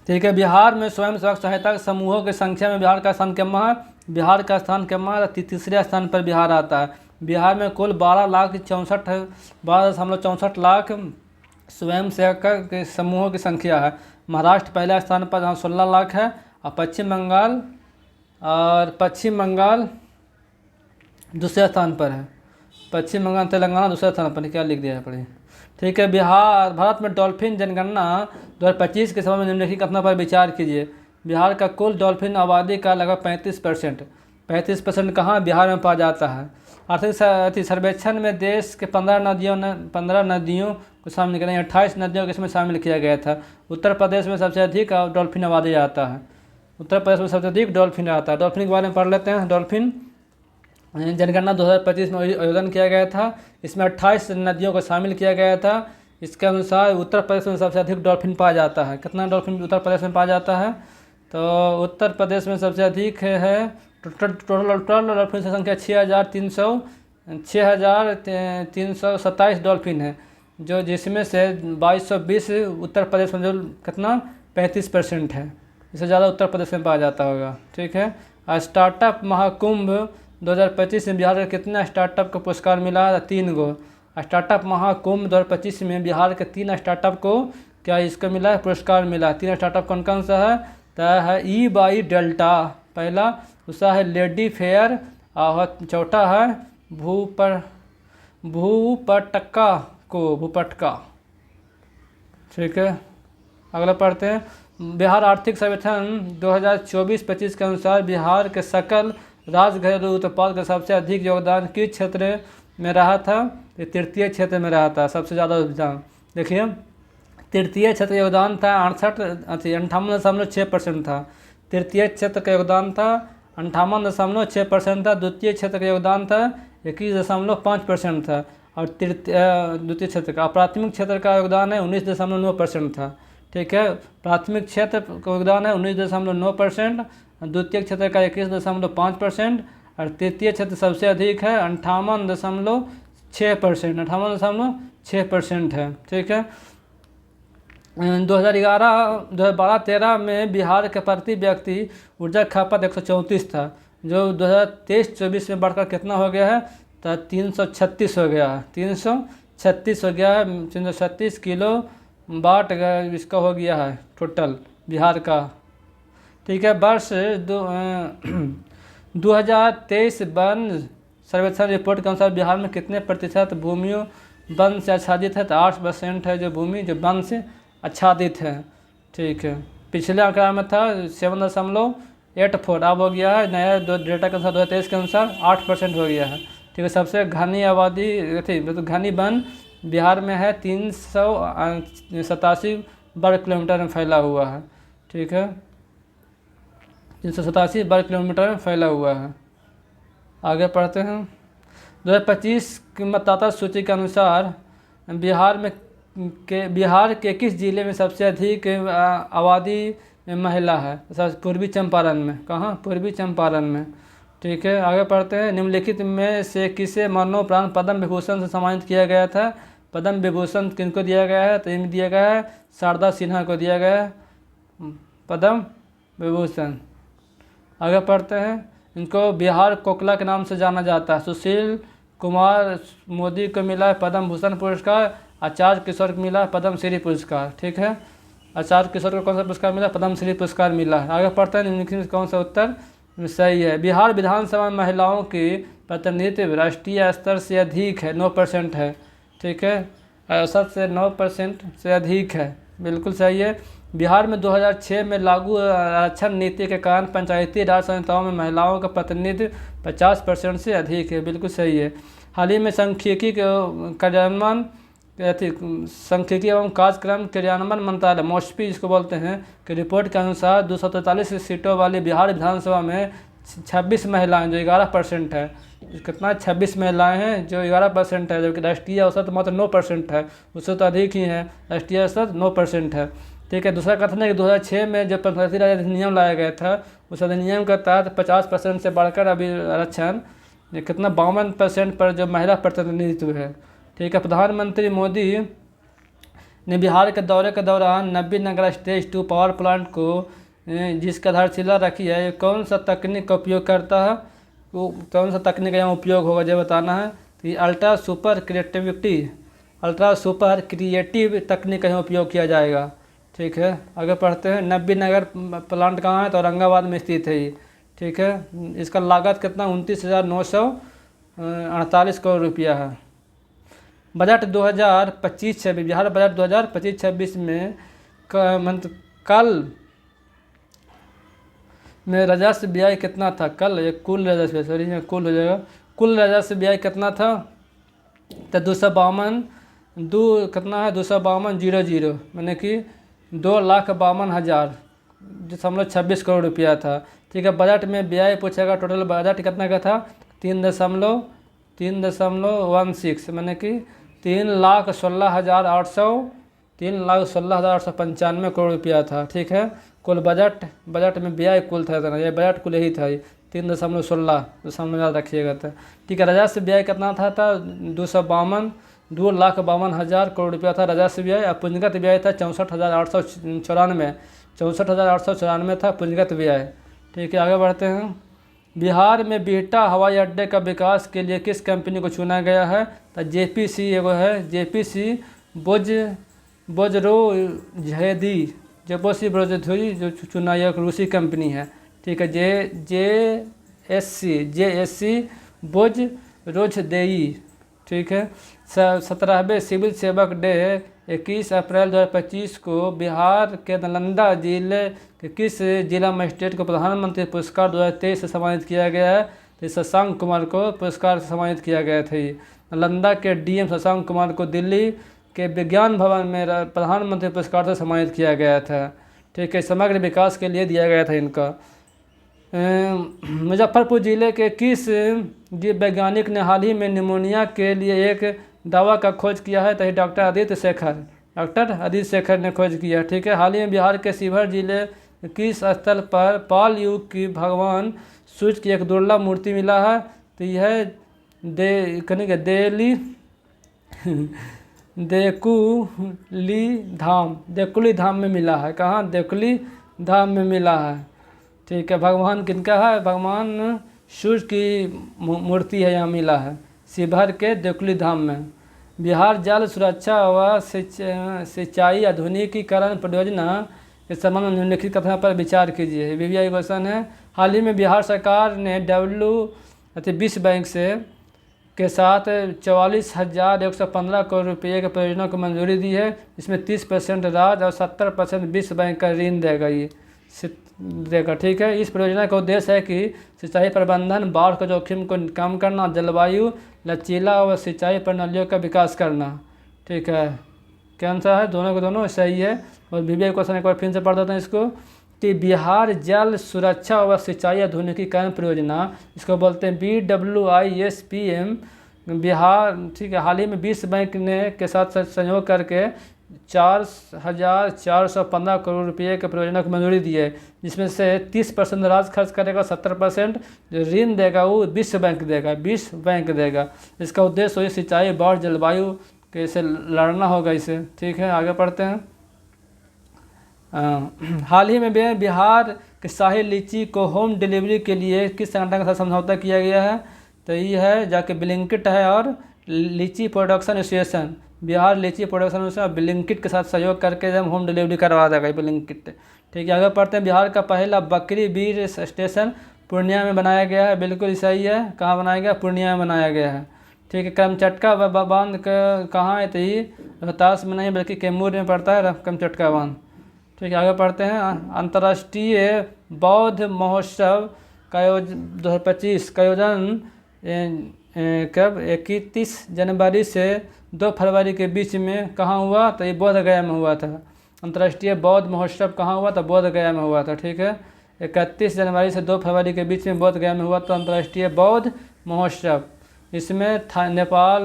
ठीक है, बिहार में स्वयं सहायता समूहों की संख्या में बिहार का स्थान कितना है? बिहार का स्थान कितना है? 3रे स्थान पर बिहार आता है। बिहार में कुल 12.64 लाख स्वयं सहायक के समूहों की संख्या है। महाराष्ट्र पहला स्थान पर जहाँ 16 लाख है, और पश्चिम बंगाल दूसरे स्थान पर है। पश्चिम बंगाल तेलंगाना दूसरे स्थान पर, क्या लिख दिया है पढ़िए। ठीक है, भारत में डॉल्फिन जनगणना 2025 के समय में निम्नलिखित घटना पर विचार कीजिए। बिहार का कुल डॉल्फिन आबादी का लगभग 35% कहाँ बिहार में पाया जाता है। आर्थिक सर्वेक्षण में देश के 15 नदियों को शामिल किया, 28 नदियों को इसमें शामिल किया गया था। उत्तर प्रदेश में सबसे अधिक डॉल्फिन आबादी आता है। उत्तर प्रदेश में सबसे अधिक डॉल्फिन आता है। डॉल्फिन के बारे में पढ़ लेते हैं। डॉल्फिन जनगणना 2025 में आयोजन किया गया था। इसमें 28 नदियों को शामिल किया गया था। इसके अनुसार उत्तर प्रदेश में सबसे अधिक डॉल्फिन पाया जाता है। कितना डॉल्फिन उत्तर प्रदेश में पाया जाता है? तो उत्तर प्रदेश में सबसे अधिक है टोटल डॉल्फिन की संख्या 6,327 डॉल्फिन है, जो जिसमें से 2220 उत्तर प्रदेश में जो कितना 35% है, इससे ज़्यादा उत्तर प्रदेश में पाया जाता होगा। ठीक है। स्टार्टअप महाकुंभ 2025 में बिहार के कितना स्टार्टअप को पुरस्कार मिला? 3 गो। स्टार्टअप महाकुंभ 2025 में बिहार के 3 स्टार्टअप को क्या इसको मिला है? पुरस्कार मिला। 3 स्टार्टअप कौन कौन सा है? तो है ई बाई डेल्टा पहला, दूसरा है लेडी फेयर और चौथा है भूपटका। ठीक है। अगला पढ़ते हैं। बिहार आर्थिक सर्वेक्षण 2024-25 के अनुसार बिहार के सकल राज्य घरेलू उत्पाद का सबसे अधिक योगदान किस क्षेत्र में रहा था? ये तृतीय क्षेत्र में रहा था, सबसे ज़्यादा योगदान। देखिए तृतीय क्षेत्र योगदान था 58.6% था। तृतीय क्षेत्र का योगदान था 58.6% था। द्वितीय क्षेत्र का योगदान था 21.5% था। और द्वितीय क्षेत्र का प्राथमिक क्षेत्र का योगदान है 19.9% था। ठीक है। प्राथमिक क्षेत्र का योगदान है 19.9%, द्वितीय क्षेत्र का 21.5% और तृतीय क्षेत्र सबसे अधिक है 58.6% है। ठीक है। 2012-13 में बिहार के प्रति व्यक्ति ऊर्जा खपत 134 था, जो 2023-24 में बढ़कर कितना हो गया है? तो 336 हो गया है। 336 हो गया है। 336 किलो वाट इसका हो गया है टोटल बिहार का। ठीक है। वर्ष 2023 वन सर्वेक्षण रिपोर्ट के अनुसार बिहार में कितने प्रतिशत भूमियों वन से आच्छादित है? तो 8% है जो भूमि जो वन से आच्छादित है। ठीक है। पिछले आंकड़ा में था 7.84, अब हो गया है नया डेटा के अनुसार 2023 के अनुसार 8% हो गया है। ठीक है। सबसे घनी आबादी थी मतलब घनी वन बिहार में है 387 वर्ग किलोमीटर में फैला हुआ है। ठीक है। 387 वर्ग किलोमीटर में फैला हुआ है। आगे पढ़ते हैं। 2025 की मतदाता सूची के अनुसार बिहार के किस जिले में सबसे अधिक आबादी में महिला है? पूर्वी चंपारण में। कहाँ? पूर्वी चंपारण में। ठीक है। आगे पढ़ते हैं। निम्नलिखित में से किसे मरणोपरांत पद्म विभूषण से सम्मानित किया गया था? पद्म विभूषण किनको दिया गया है? तो इनमें दिया गया है शारदा सिन्हा को दिया गया है पद्म विभूषण। आगे पढ़ते हैं। इनको बिहार कोकला के नाम से जाना जाता है। सुशील कुमार मोदी को मिला है पद्म भूषण पुरस्कार। आचार्य किशोर को मिला पद्म श्री पुरस्कार। ठीक है। आचार्य किशोर को कौन सा पुरस्कार मिला? पद्म श्री पुरस्कार मिला है। आगे पढ़ते हैं। निम्नलिखित में कौन सा उत्तर सही है? बिहार विधानसभा में महिलाओं की प्रतिनिधित्व राष्ट्रीय स्तर से अधिक है, 9% है। ठीक है। औसत से 9% से अधिक है, बिल्कुल सही है। बिहार में 2006 में लागू आरक्षण नीति के कारण पंचायती राज संस्थाओं में महिलाओं का प्रतिनिधित्व 50% से अधिक है, बिल्कुल सही है। हाल ही में सांख्यिकी एवं कार्यक्रम क्रियान्वयन मंत्रालय मॉस्पी जिसको बोलते हैं कि रिपोर्ट के अनुसार 243 सीटों वाली बिहार विधानसभा में 26 महिलाएं जो 11% है। कितना? 26 महिलाएं हैं जो 11% है, जबकि राष्ट्रीय औसत मात्र 9% है, उससे तो अधिक ही है। राष्ट्रीय औसत 9% है। ठीक है। दूसरा कथन है कि 2006 में जब पंचायती राज अधिनियम लाया गया था उस अधिनियम के तहत 50% से बढ़कर अभी आरक्षण कितना 52% पर जो महिला प्रतिनिधित्व है। ठीक है। प्रधानमंत्री मोदी ने बिहार के दौरे के दौरान नबीनगर स्टेज 2 पावर प्लांट को जिसका आधारशिला रखी है, कौन सा तकनीक का उपयोग करता है? वो कौन सा तकनीक का यहाँ उपयोग होगा जो बताना है। तो ये अल्ट्रा सुपर क्रिएटिव तकनीक का यहाँ उपयोग किया जाएगा। ठीक है। आगे पढ़ते हैं। नबीनगर प्लांट कहाँ है? तो औरंगाबाद में स्थित है ये। ठीक है। इसका लागत कितना? 29,948 करोड़ रुपया है। बजट 2025-26 बिहार बजट 2025-26 में कल में राजस्व व्यय कितना था? कल ये कुल राजस्व सॉरी कुल हो जाएगा। कुल राजस्व व्यय कितना था? तो 252,000 मैंने कि 2,52,000.26 करोड़ रुपया था। ठीक है। बजट में व्यय पूछेगा टोटल बजट कितना का था? 3.16 मैंने कि 3,16,895 करोड़ रुपया था। ठीक है। कुल बजट में व्यय कुल था इतना, ये बजट कुल यही था 3.16 याद रखिएगा। था ठीक है। राजस्व व्यय कितना था? 252 2,52,000 करोड़ रुपया था राजस्व व्यय। और पूंजीगत व्यय था 64,894, 64,894 था पूंजीगत व्यय। ठीक है, आगे बढ़ते हैं। बिहार में बिहटा हवाई अड्डे का विकास के लिए किस कंपनी को चुना गया है? तो जेपीसी एगो है, जेपीसी बोजरोझेदी, जेपीसी बोजरोझेदी जो चुना, यह रूसी कंपनी है। ठीक है, जेएससी बोजरोझदेई। ठीक है, 17वें सिविल सेवक डे 21 अप्रैल 2025 को बिहार के नालंदा जिले के किस जिला मजिस्ट्रेट को प्रधानमंत्री पुरस्कार 2023 से सम्मानित किया गया है? तो शशांक कुमार को पुरस्कार से सम्मानित किया गया था। नालंदा के डीएम शशांक कुमार को दिल्ली के विज्ञान भवन में प्रधानमंत्री पुरस्कार से सम्मानित किया गया था। ठीक है, समग्र विकास के लिए दिया गया था इनका। मुजफ्फरपुर जिले के किस जीव वैज्ञानिक ने हाल ही में निमोनिया के लिए एक दवा का खोज किया है? तो डॉक्टर आदित्य शेखर ने खोज किया। ठीक है, हाल ही में बिहार के शिवहर जिले किस स्थल पर पाल युग की भगवान सूर्य की एक दुर्लभ मूर्ति मिला है? तो यह देकुली धाम में मिला है। कहाँ? देकुली धाम में मिला है। ठीक है, भगवान किनका है? भगवान सूर्य की मूर्ति है, यहाँ मिला है शिवहर के देकुली धाम में। बिहार जल सुरक्षा व सिंचाई आधुनिकीकरण परियोजना के संबंध में निम्नलिखित कथनों पर विचार कीजिए। वीवीआई क्वेश्चन है। हाल ही में बिहार सरकार ने विश्व बैंक के साथ 44,115 करोड़ रुपये की परियोजना को मंजूरी दी है। इसमें 30% राज्य और 70% विश्व बैंक का ऋण देगा देगा। ठीक है, इस परियोजना का उद्देश्य है कि सिंचाई प्रबंधन, बाढ़ के जोखिम को कम करना, जलवायु लचीला व सिंचाई प्रणालियों का विकास करना। ठीक है, क्या आंसर है? दोनों के दोनों सही है। और वीवीआई क्वेश्चन एक बार फिर से पढ़ देते हैं इसको कि बिहार जल सुरक्षा व सिंचाई आधुनिकीकरण परियोजना, इसको बोलते हैं BWISPM बिहार। ठीक है, हाल ही में विश्व बैंक ने के साथ संयोग करके 4,415 करोड़ रुपये के परियोजना को मंजूरी दी है, जिसमें से 30% राज्य खर्च करेगा, 70% जो ऋण देगा वो विश्व बैंक देगा। इसका उद्देश्य हुई सिंचाई, बाढ़, जलवायु कैसे लड़ना होगा इसे। ठीक है, आगे पढ़ते हैं। हाल ही में बिहार के शाही लीची को होम डिलीवरी के लिए किस संगठन के साथ समझौता किया गया है? तो ये है जाके ब्लिंकिट है और लीची प्रोडक्शन एसोसिएशन। बिहार लीची प्रोडक्शन एसोसिएशन ब्लिंकिट के साथ सहयोग करके जब होम डिलीवरी करवा देगा ब्लिंकिट। ठीक है, आगे पढ़ते हैं। बिहार का पहला बकरी बीर स्टेशन पूर्णिया में बनाया गया है। बिल्कुल सही है। कहाँ बनाया गया? पूर्णिया में बनाया गया है। ठीक है, करमचटका बांध कहाँ है? तो ये रोहतास में नहीं बल्कि कैमूर में पड़ता है करमचटका बांध। ठीक है, आगे पढ़ते हैं। अंतर्राष्ट्रीय बौद्ध महोत्सव का 2025 का आयोजन कब? 31 जनवरी से 2 फरवरी के बीच में कहाँ हुआ? तो ये बोध गया में हुआ था। अंतर्राष्ट्रीय बौद्ध महोत्सव कहाँ हुआ? तो बोध गया में हुआ था। ठीक है, 31 जनवरी से 2 फरवरी के बीच में बोध गया में हुआ था अंतर्राष्ट्रीय बौद्ध महोत्सव। इसमें नेपाल,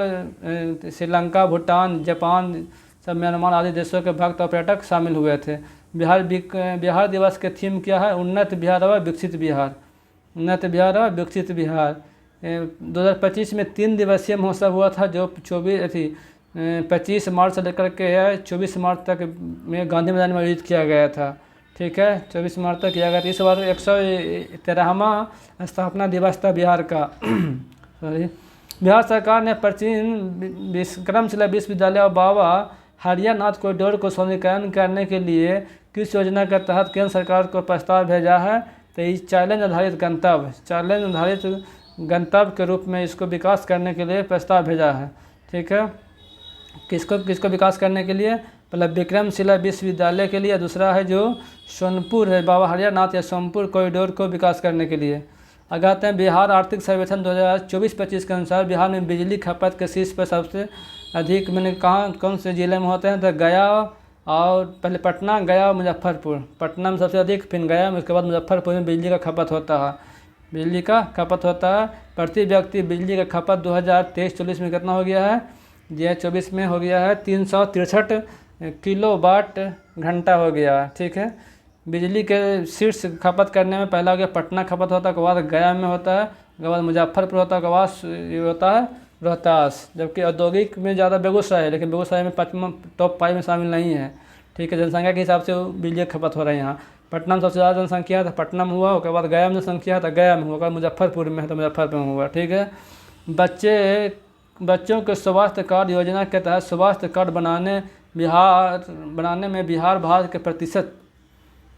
श्रीलंका, भूटान, जापान, सब म्यांमार आदि देशों के भक्त और पर्यटक शामिल हुए थे। बिहार दिवस के थीम क्या है? उन्नत बिहार व विकसित बिहार। उन्नत बिहार व विकसित बिहार। 2025 में 3 दिवसीय महोत्सव हुआ था, जो 25 मार्च से लेकर के 24 मार्च तक में गांधी मैदान में आयोजित किया गया था। ठीक है, 24 मार्च तक किया गया था। इस बार 113वां स्थापना दिवस था बिहार का। बिहार सरकार ने प्राचीन विक्रमशिला विश्वविद्यालय और बाबा हरियानाथ कॉरिडोर को सौंदर्यीकरण करने के लिए किस योजना के तहत केंद्र सरकार को प्रस्ताव भेजा है? तो इस चैलेंज आधारित गंतव्य के रूप में इसको विकास करने के लिए प्रस्ताव भेजा है। ठीक है, किसको विकास करने के लिए? पहले विक्रमशिला विश्वविद्यालय के लिए, दूसरा है जो सोनपुर है बाबा हरियानाथ या सोनपुर कॉरिडोर को विकास करने के लिए। आगे आते हैं। बिहार आर्थिक सर्वेक्षण 2024-25 के अनुसार बिहार में बिजली खपत के शीर्ष पर सबसे अधिक कौन से जिले में होते हैं? तो गया और पहले पटना, गया, मुजफ्फरपुर। पटना में सबसे अधिक, फिर गया में, उसके बाद मुजफ्फरपुर में बिजली का खपत होता है। प्रति व्यक्ति बिजली का खपत 2023-24 में कितना हो गया है? 2024 में हो गया है 363 किलोवाट घंटा हो गया। ठीक है, बिजली के शीर्ष खपत करने में पहला हो गया पटना खपत होता है, उसके बाद गया में होता है, उसके बाद मुजफ्फरपुर होता है, उसके बाद ये होता है रोहतास, जबकि औद्योगिक में ज़्यादा बेगूसराय है, लेकिन बेगूसराय में 5वां टॉप 5 में शामिल नहीं है। ठीक है, जनसंख्या के हिसाब से बिजली खपत हो रहा है यहाँ। पटना में सबसे ज़्यादा जनसंख्या है तो पटना में हुआ, उसके बाद गया में जनसंख्या है तो गया में हुआ, उसके बाद मुजफ्फरपुर में है तो मुजफ्फरपुर में हुआ। ठीक है, बच्चों के स्वास्थ्य कार्ड योजना के तहत स्वास्थ्य कार्ड बनाने में बिहार भारत के प्रतिशत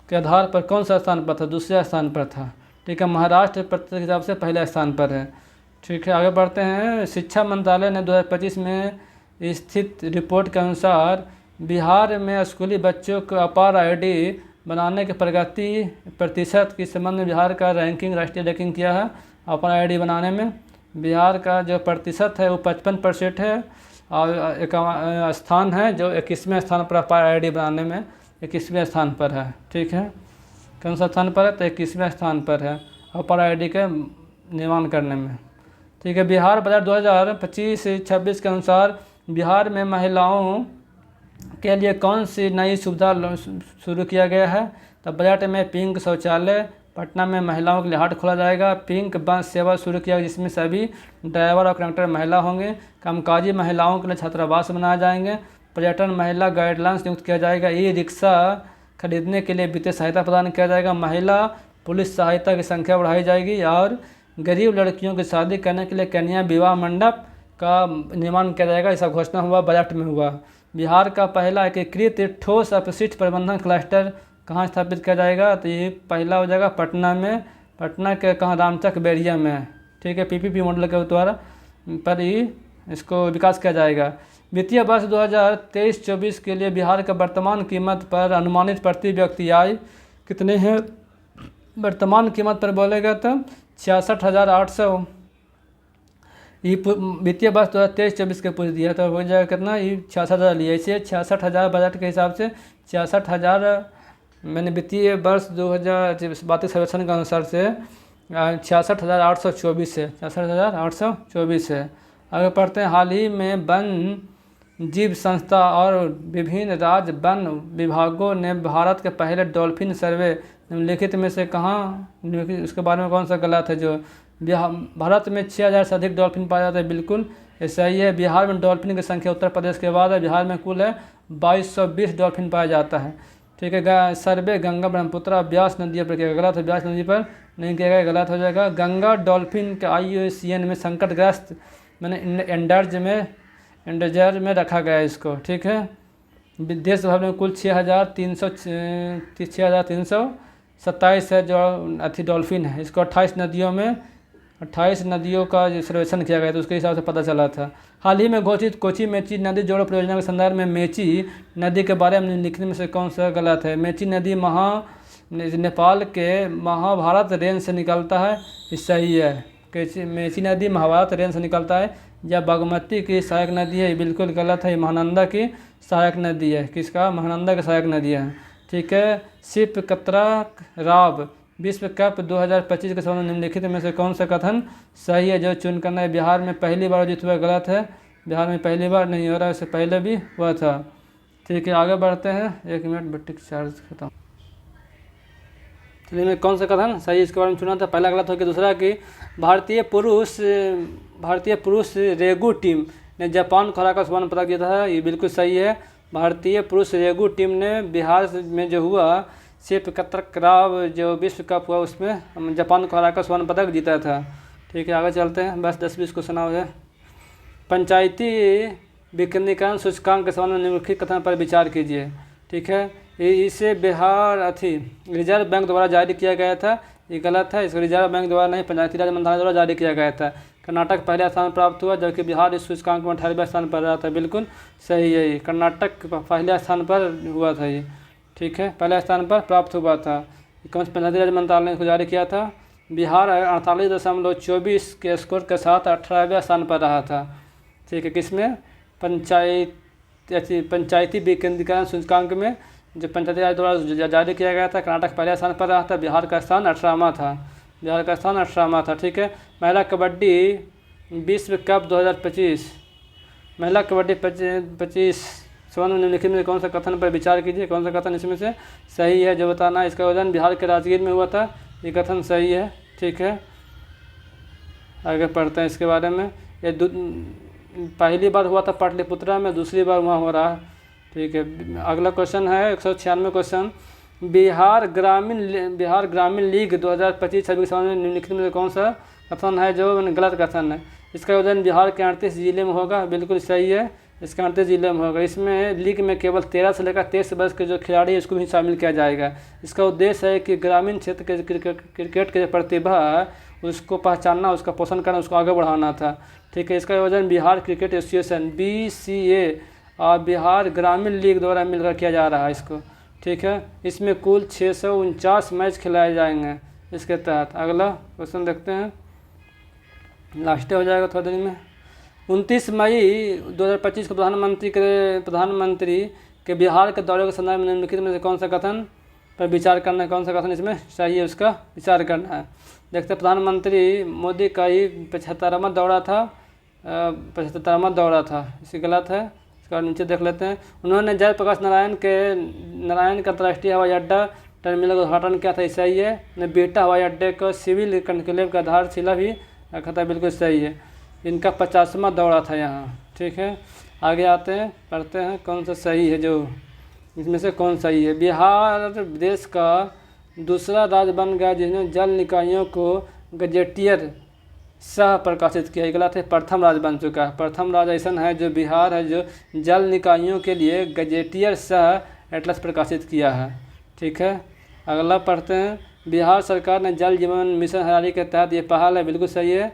के आधार पर कौन सा स्थान पर था? दूसरे स्थान पर था। ठीक है, महाराष्ट्र प्रतिशत के हिसाब से पहले स्थान पर है। ठीक है, आगे बढ़ते हैं। शिक्षा मंत्रालय ने 2025 में स्थित रिपोर्ट के अनुसार बिहार में स्कूली बच्चों को अपार आईडी बनाने के प्रगति प्रतिशत के संबंध में बिहार का रैंकिंग, राष्ट्रीय रैंकिंग किया है। अपार आईडी बनाने में बिहार का जो प्रतिशत है वो 55% है, और एक स्थान है जो 21वें स्थान पर अपार आईडी बनाने में 21वें स्थान पर है। ठीक है, कौन सा स्थान पर है? तो 21वें स्थान पर है अपार आईडी के निर्माण करने में। ठीक है, बिहार बजट 2025-26 के अनुसार बिहार में महिलाओं के लिए कौन सी नई सुविधा शुरू किया गया है? तो बजट में पिंक शौचालय, पटना में महिलाओं के लिए हाट खोला जाएगा, पिंक बस सेवा शुरू किया गया जिसमें सभी ड्राइवर और कंडक्टर महिला होंगे, कामकाजी महिलाओं के लिए छात्रावास बनाए जाएंगे, पर्यटन महिला गाइडलाइंस नियुक्त किया जाएगा, ई रिक्शा खरीदने के लिए वित्तीय सहायता प्रदान किया जाएगा, महिला पुलिस सहायता की संख्या बढ़ाई जाएगी, और गरीब लड़कियों की शादी करने के लिए कन्या विवाह मंडप का निर्माण किया जाएगा। ऐसा घोषणा हुआ, बजट में हुआ। बिहार का पहला एकीकृत ठोस अपशिष्ट प्रबंधन क्लस्टर कहाँ स्थापित किया जाएगा? तो ये पहला हो जाएगा पटना में, पटना के कहाँ? रामचक बैरिया में। ठीक है, पीपीपी मॉडल के द्वारा पर ही इसको विकास किया जाएगा। वित्तीय वर्ष 2023-24 के लिए बिहार का वर्तमान कीमत पर अनुमानित प्रति व्यक्ति आय कितने हैं? वर्तमान कीमत पर बोलेगा तो 66,800। ये वित्तीय वर्ष 2023-24 के पूछ दिया तो हो जाएगा कितना? ये 66,000 लिया, इसे 66,000 बजट के हिसाब से 66,000 मैंने वित्तीय वर्ष 2032 सर्वेक्षण के अनुसार से 66,824 है, 66,824 है। आगे पढ़ते हैं। हाल ही में वन जीव संस्था और विभिन्न राज्य वन विभागों ने भारत के पहले डॉल्फिन सर्वे निम्नलिखित में से कहाँ, उसके बारे में कौन सा गलत है? जो भारत में 6,000 से अधिक डॉल्फिन पाया जाता है, बिल्कुल ऐसा ही है। बिहार में डॉल्फिन की संख्या उत्तर प्रदेश के बाद है, बिहार में कुल है 2220 डॉल्फिन पाया जाता है। ठीक है, सर्वे गंगा ब्रह्मपुत्र ब्यास नदियों पर किया गलत है, ब्यास नदी पर नहीं किया गया, गलत हो जाएगा। गंगा डॉल्फिन के IUCN में संकटग्रस्त मैंने एंडरजर में रखा गया है इसको। ठीक है, देश भर में कुल 6,327 है जो अथी डॉल्फिन है। इसको 28 नदियों का सर्वेक्षण किया गया तो उसके हिसाब से पता चला था। हाल ही में घोषित कोची मेची नदी जोड़ो परियोजना के संदर्भ में मेची नदी के बारे में लिखने में से कौन सा गलत है? मेची नदी नेपाल के महाभारत रेंज से निकलता है, ये सही है। मेची नदी महाभारत रेंज से निकलता है, या बागमती की सहायक नदी है, ये बिल्कुल गलत है। महानंदा की सहायक नदी है, किसका? महानंदा की सहायक नदी है। ठीक है, सिप कतरा राव विश्व कप 2025 के संबंध निम्नलिखित में से कौन सा कथन सही है? जो चुन करना है। बिहार में पहली बार आयोजित हुआ, गलत है। बिहार में पहली बार नहीं हो रहा, इससे पहले भी हुआ था। ठीक है, आगे बढ़ते हैं। 1 मिनट बैटरी चार्ज खत्म। चलिए, मैं कौन सा कथन सही इसके बारे में चुना था? पहला गलत हो गया। दूसरा कि भारतीय पुरुष रेगू टीम ने जापान को हराकर स्वर्ण पदक जीता है, ये बिल्कुल सही है। भारतीय पुरुष रेगू टीम ने बिहार में जो हुआ सिप कतराव जो विश्व कप हुआ उसमें जापान को हराकर स्वर्ण पदक जीता था। ठीक है, आगे चलते हैं। बस 10-20 क्वेश्चन हो जाए। पंचायती विकेंद्रीकरण सूचकांक के संबंध में निम्नलिखित कथन पर विचार कीजिए। ठीक है, इसे रिजर्व बैंक द्वारा जारी किया गया था, ये गलत है। इसको रिजर्व बैंक द्वारा नहीं, पंचायती राज मंत्रालय द्वारा जारी किया गया था। कर्नाटक पहला स्थान प्राप्त हुआ, जबकि बिहार इस सूचकांक में 18वें स्थान पर रहा था, बिल्कुल सही है। कर्नाटक पहले स्थान पर हुआ था ये। ठीक है, पहले स्थान पर प्राप्त हुआ था। कौन सा पंचायती राज मंत्रालय ने इसको जारी किया था? बिहार 48.24 के स्कोर के साथ 18वें स्थान पर रहा था। ठीक है, किसमें? पंचायती विकेंद्रीकरण सूचकांक में जो पंचायती राज द्वारा जारी किया गया था। कर्नाटक पहले स्थान पर रहा था, बिहार का स्थान 18वां था, बिहार का स्थान 18वां था। ठीक है, महिला कबड्डी विश्व कप 2025, महिला कबड्डी 25 संबंध में निम्नलिखित में कौन सा कथन पर विचार कीजिए। कौन सा कथन इसमें से सही है जो बताना? इसका आयोजन बिहार के राजगीर में हुआ था, ये कथन सही है। ठीक है, आगे पढ़ते हैं इसके बारे में। ये पहली बार हुआ था पाटलिपुत्रा में, दूसरी बार वहाँ हो रहा है। ठीक है, अगला क्वेश्चन है 196 क्वेश्चन। बिहार ग्रामीण लीग 2025-26 के संबंध में निम्नलिखित में कौन सा कथन है जो गलत कथन है? इसका आयोजन बिहार के 38 जिले में होगा, बिल्कुल सही है, इसका 38 जिले में होगा। इसमें लीग में केवल 13 से लेकर 23 वर्ष के जो खिलाड़ी है उसको भी शामिल किया जाएगा। इसका उद्देश्य है कि ग्रामीण क्षेत्र के क्रिकेट के प्रतिभा है उसको पहचानना, उसका पोषण करना, उसको आगे बढ़ाना था। ठीक है, इसका आयोजन बिहार क्रिकेट एसोसिएशन BCA और बिहार ग्रामीण लीग द्वारा मिलकर किया जा रहा है इसको। ठीक है, इसमें कुल 649 मैच खिलाए जाएंगे इसके तहत। अगला क्वेश्चन देखते हैं, लास्ट हो जाएगा थोड़ा देर में। 29 मई 2025 को प्रधानमंत्री के बिहार के दौरे के संदर्भ में निम्नलिखित में से कौन सा कथन पर विचार करना है? कौन सा कथन इसमें सही है, उसका विचार करना है। देखते हैं, प्रधानमंत्री मोदी का ही 75वां दौरा था, इसी गलत है, इसका नीचे देख लेते हैं। उन्होंने जयप्रकाश नारायण के अंतर्राष्ट्रीय हवाई अड्डा टर्मिनल का उद्घाटन किया था, सही है। ने बेटा हवाई अड्डे को सिविल कॉन्क्लेव का आधारशिला भी रखा था, बिल्कुल सही है। इनका 50वां दौरा था यहाँ। ठीक है, आगे आते हैं, पढ़ते हैं कौन सा सही है, जो इसमें से कौन सही है। बिहार देश का दूसरा राज्य बन गया जिसने जल निकायों को गजेटियर सह प्रकाशित किया, गलत है, प्रथम राज्य बन चुका है। प्रथम राज्य ऐसा है जो बिहार है जो जल निकायों के लिए गजेटियर सह एटलस प्रकाशित किया है। ठीक है, अगला पढ़ते हैं। बिहार सरकार ने जल जीवन मिशन हरियाली के तहत ये पहल है, बिल्कुल सही है,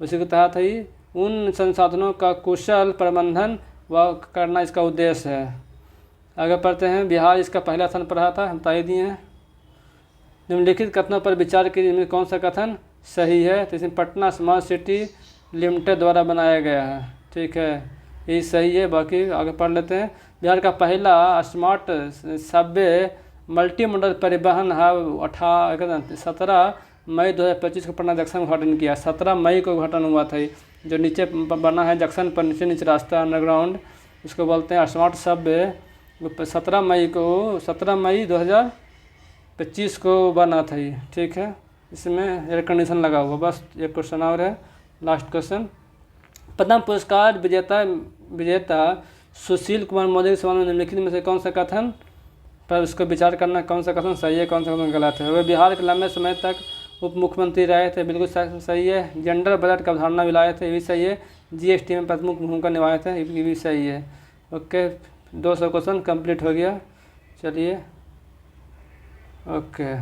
उसी के तहत ही उन संसाधनों का कुशल प्रबंधन व करना इसका उद्देश्य है। आगे पढ़ते हैं, बिहार इसका पहला स्थान पर रहा था, हम बता दिए हैं। निम्नलिखित कथनों पर विचार कीजिए, इनमें कौन सा कथन सही है? तो इसमें पटना स्मार्ट सिटी लिमिटेड द्वारा बनाया गया है। ठीक है, ये सही है, बाकी आगे पढ़ लेते हैं। बिहार का पहला स्मार्ट सबवे मल्टी मॉडल परिवहन हब 17 मई 2025 को पटना जंक्शन उद्घाटन किया। 17 मई को उद्घाटन हुआ था, जो नीचे बना है जंक्शन पर, नीचे रास्ता अंडरग्राउंड, उसको बोलते हैं स्मार्ट सबवे। 17 मई 2025 को बना था ये। ठीक है, इसमें एयर कंडीशन लगा हुआ। बस एक क्वेश्चन और है, लास्ट क्वेश्चन। पद्म पुरस्कार विजेता सुशील कुमार मोदी के संबंध में निम्नलिखित में से कौन सा कथन पर उसको विचार करना, कौन सा कथन सही है, कौन सा कथन गलत है? वे बिहार के लंबे समय तक उप मुख्यमंत्री रहे थे, बिल्कुल सही है। जेंडर बजट का अवधारणा भी लाए थे, ये भी सही है। GST में प्रमुख भूमिका निभाए थे, ये भी सही है। ओके, 200 क्वेश्चन कंप्लीट हो गया। चलिए, ओके।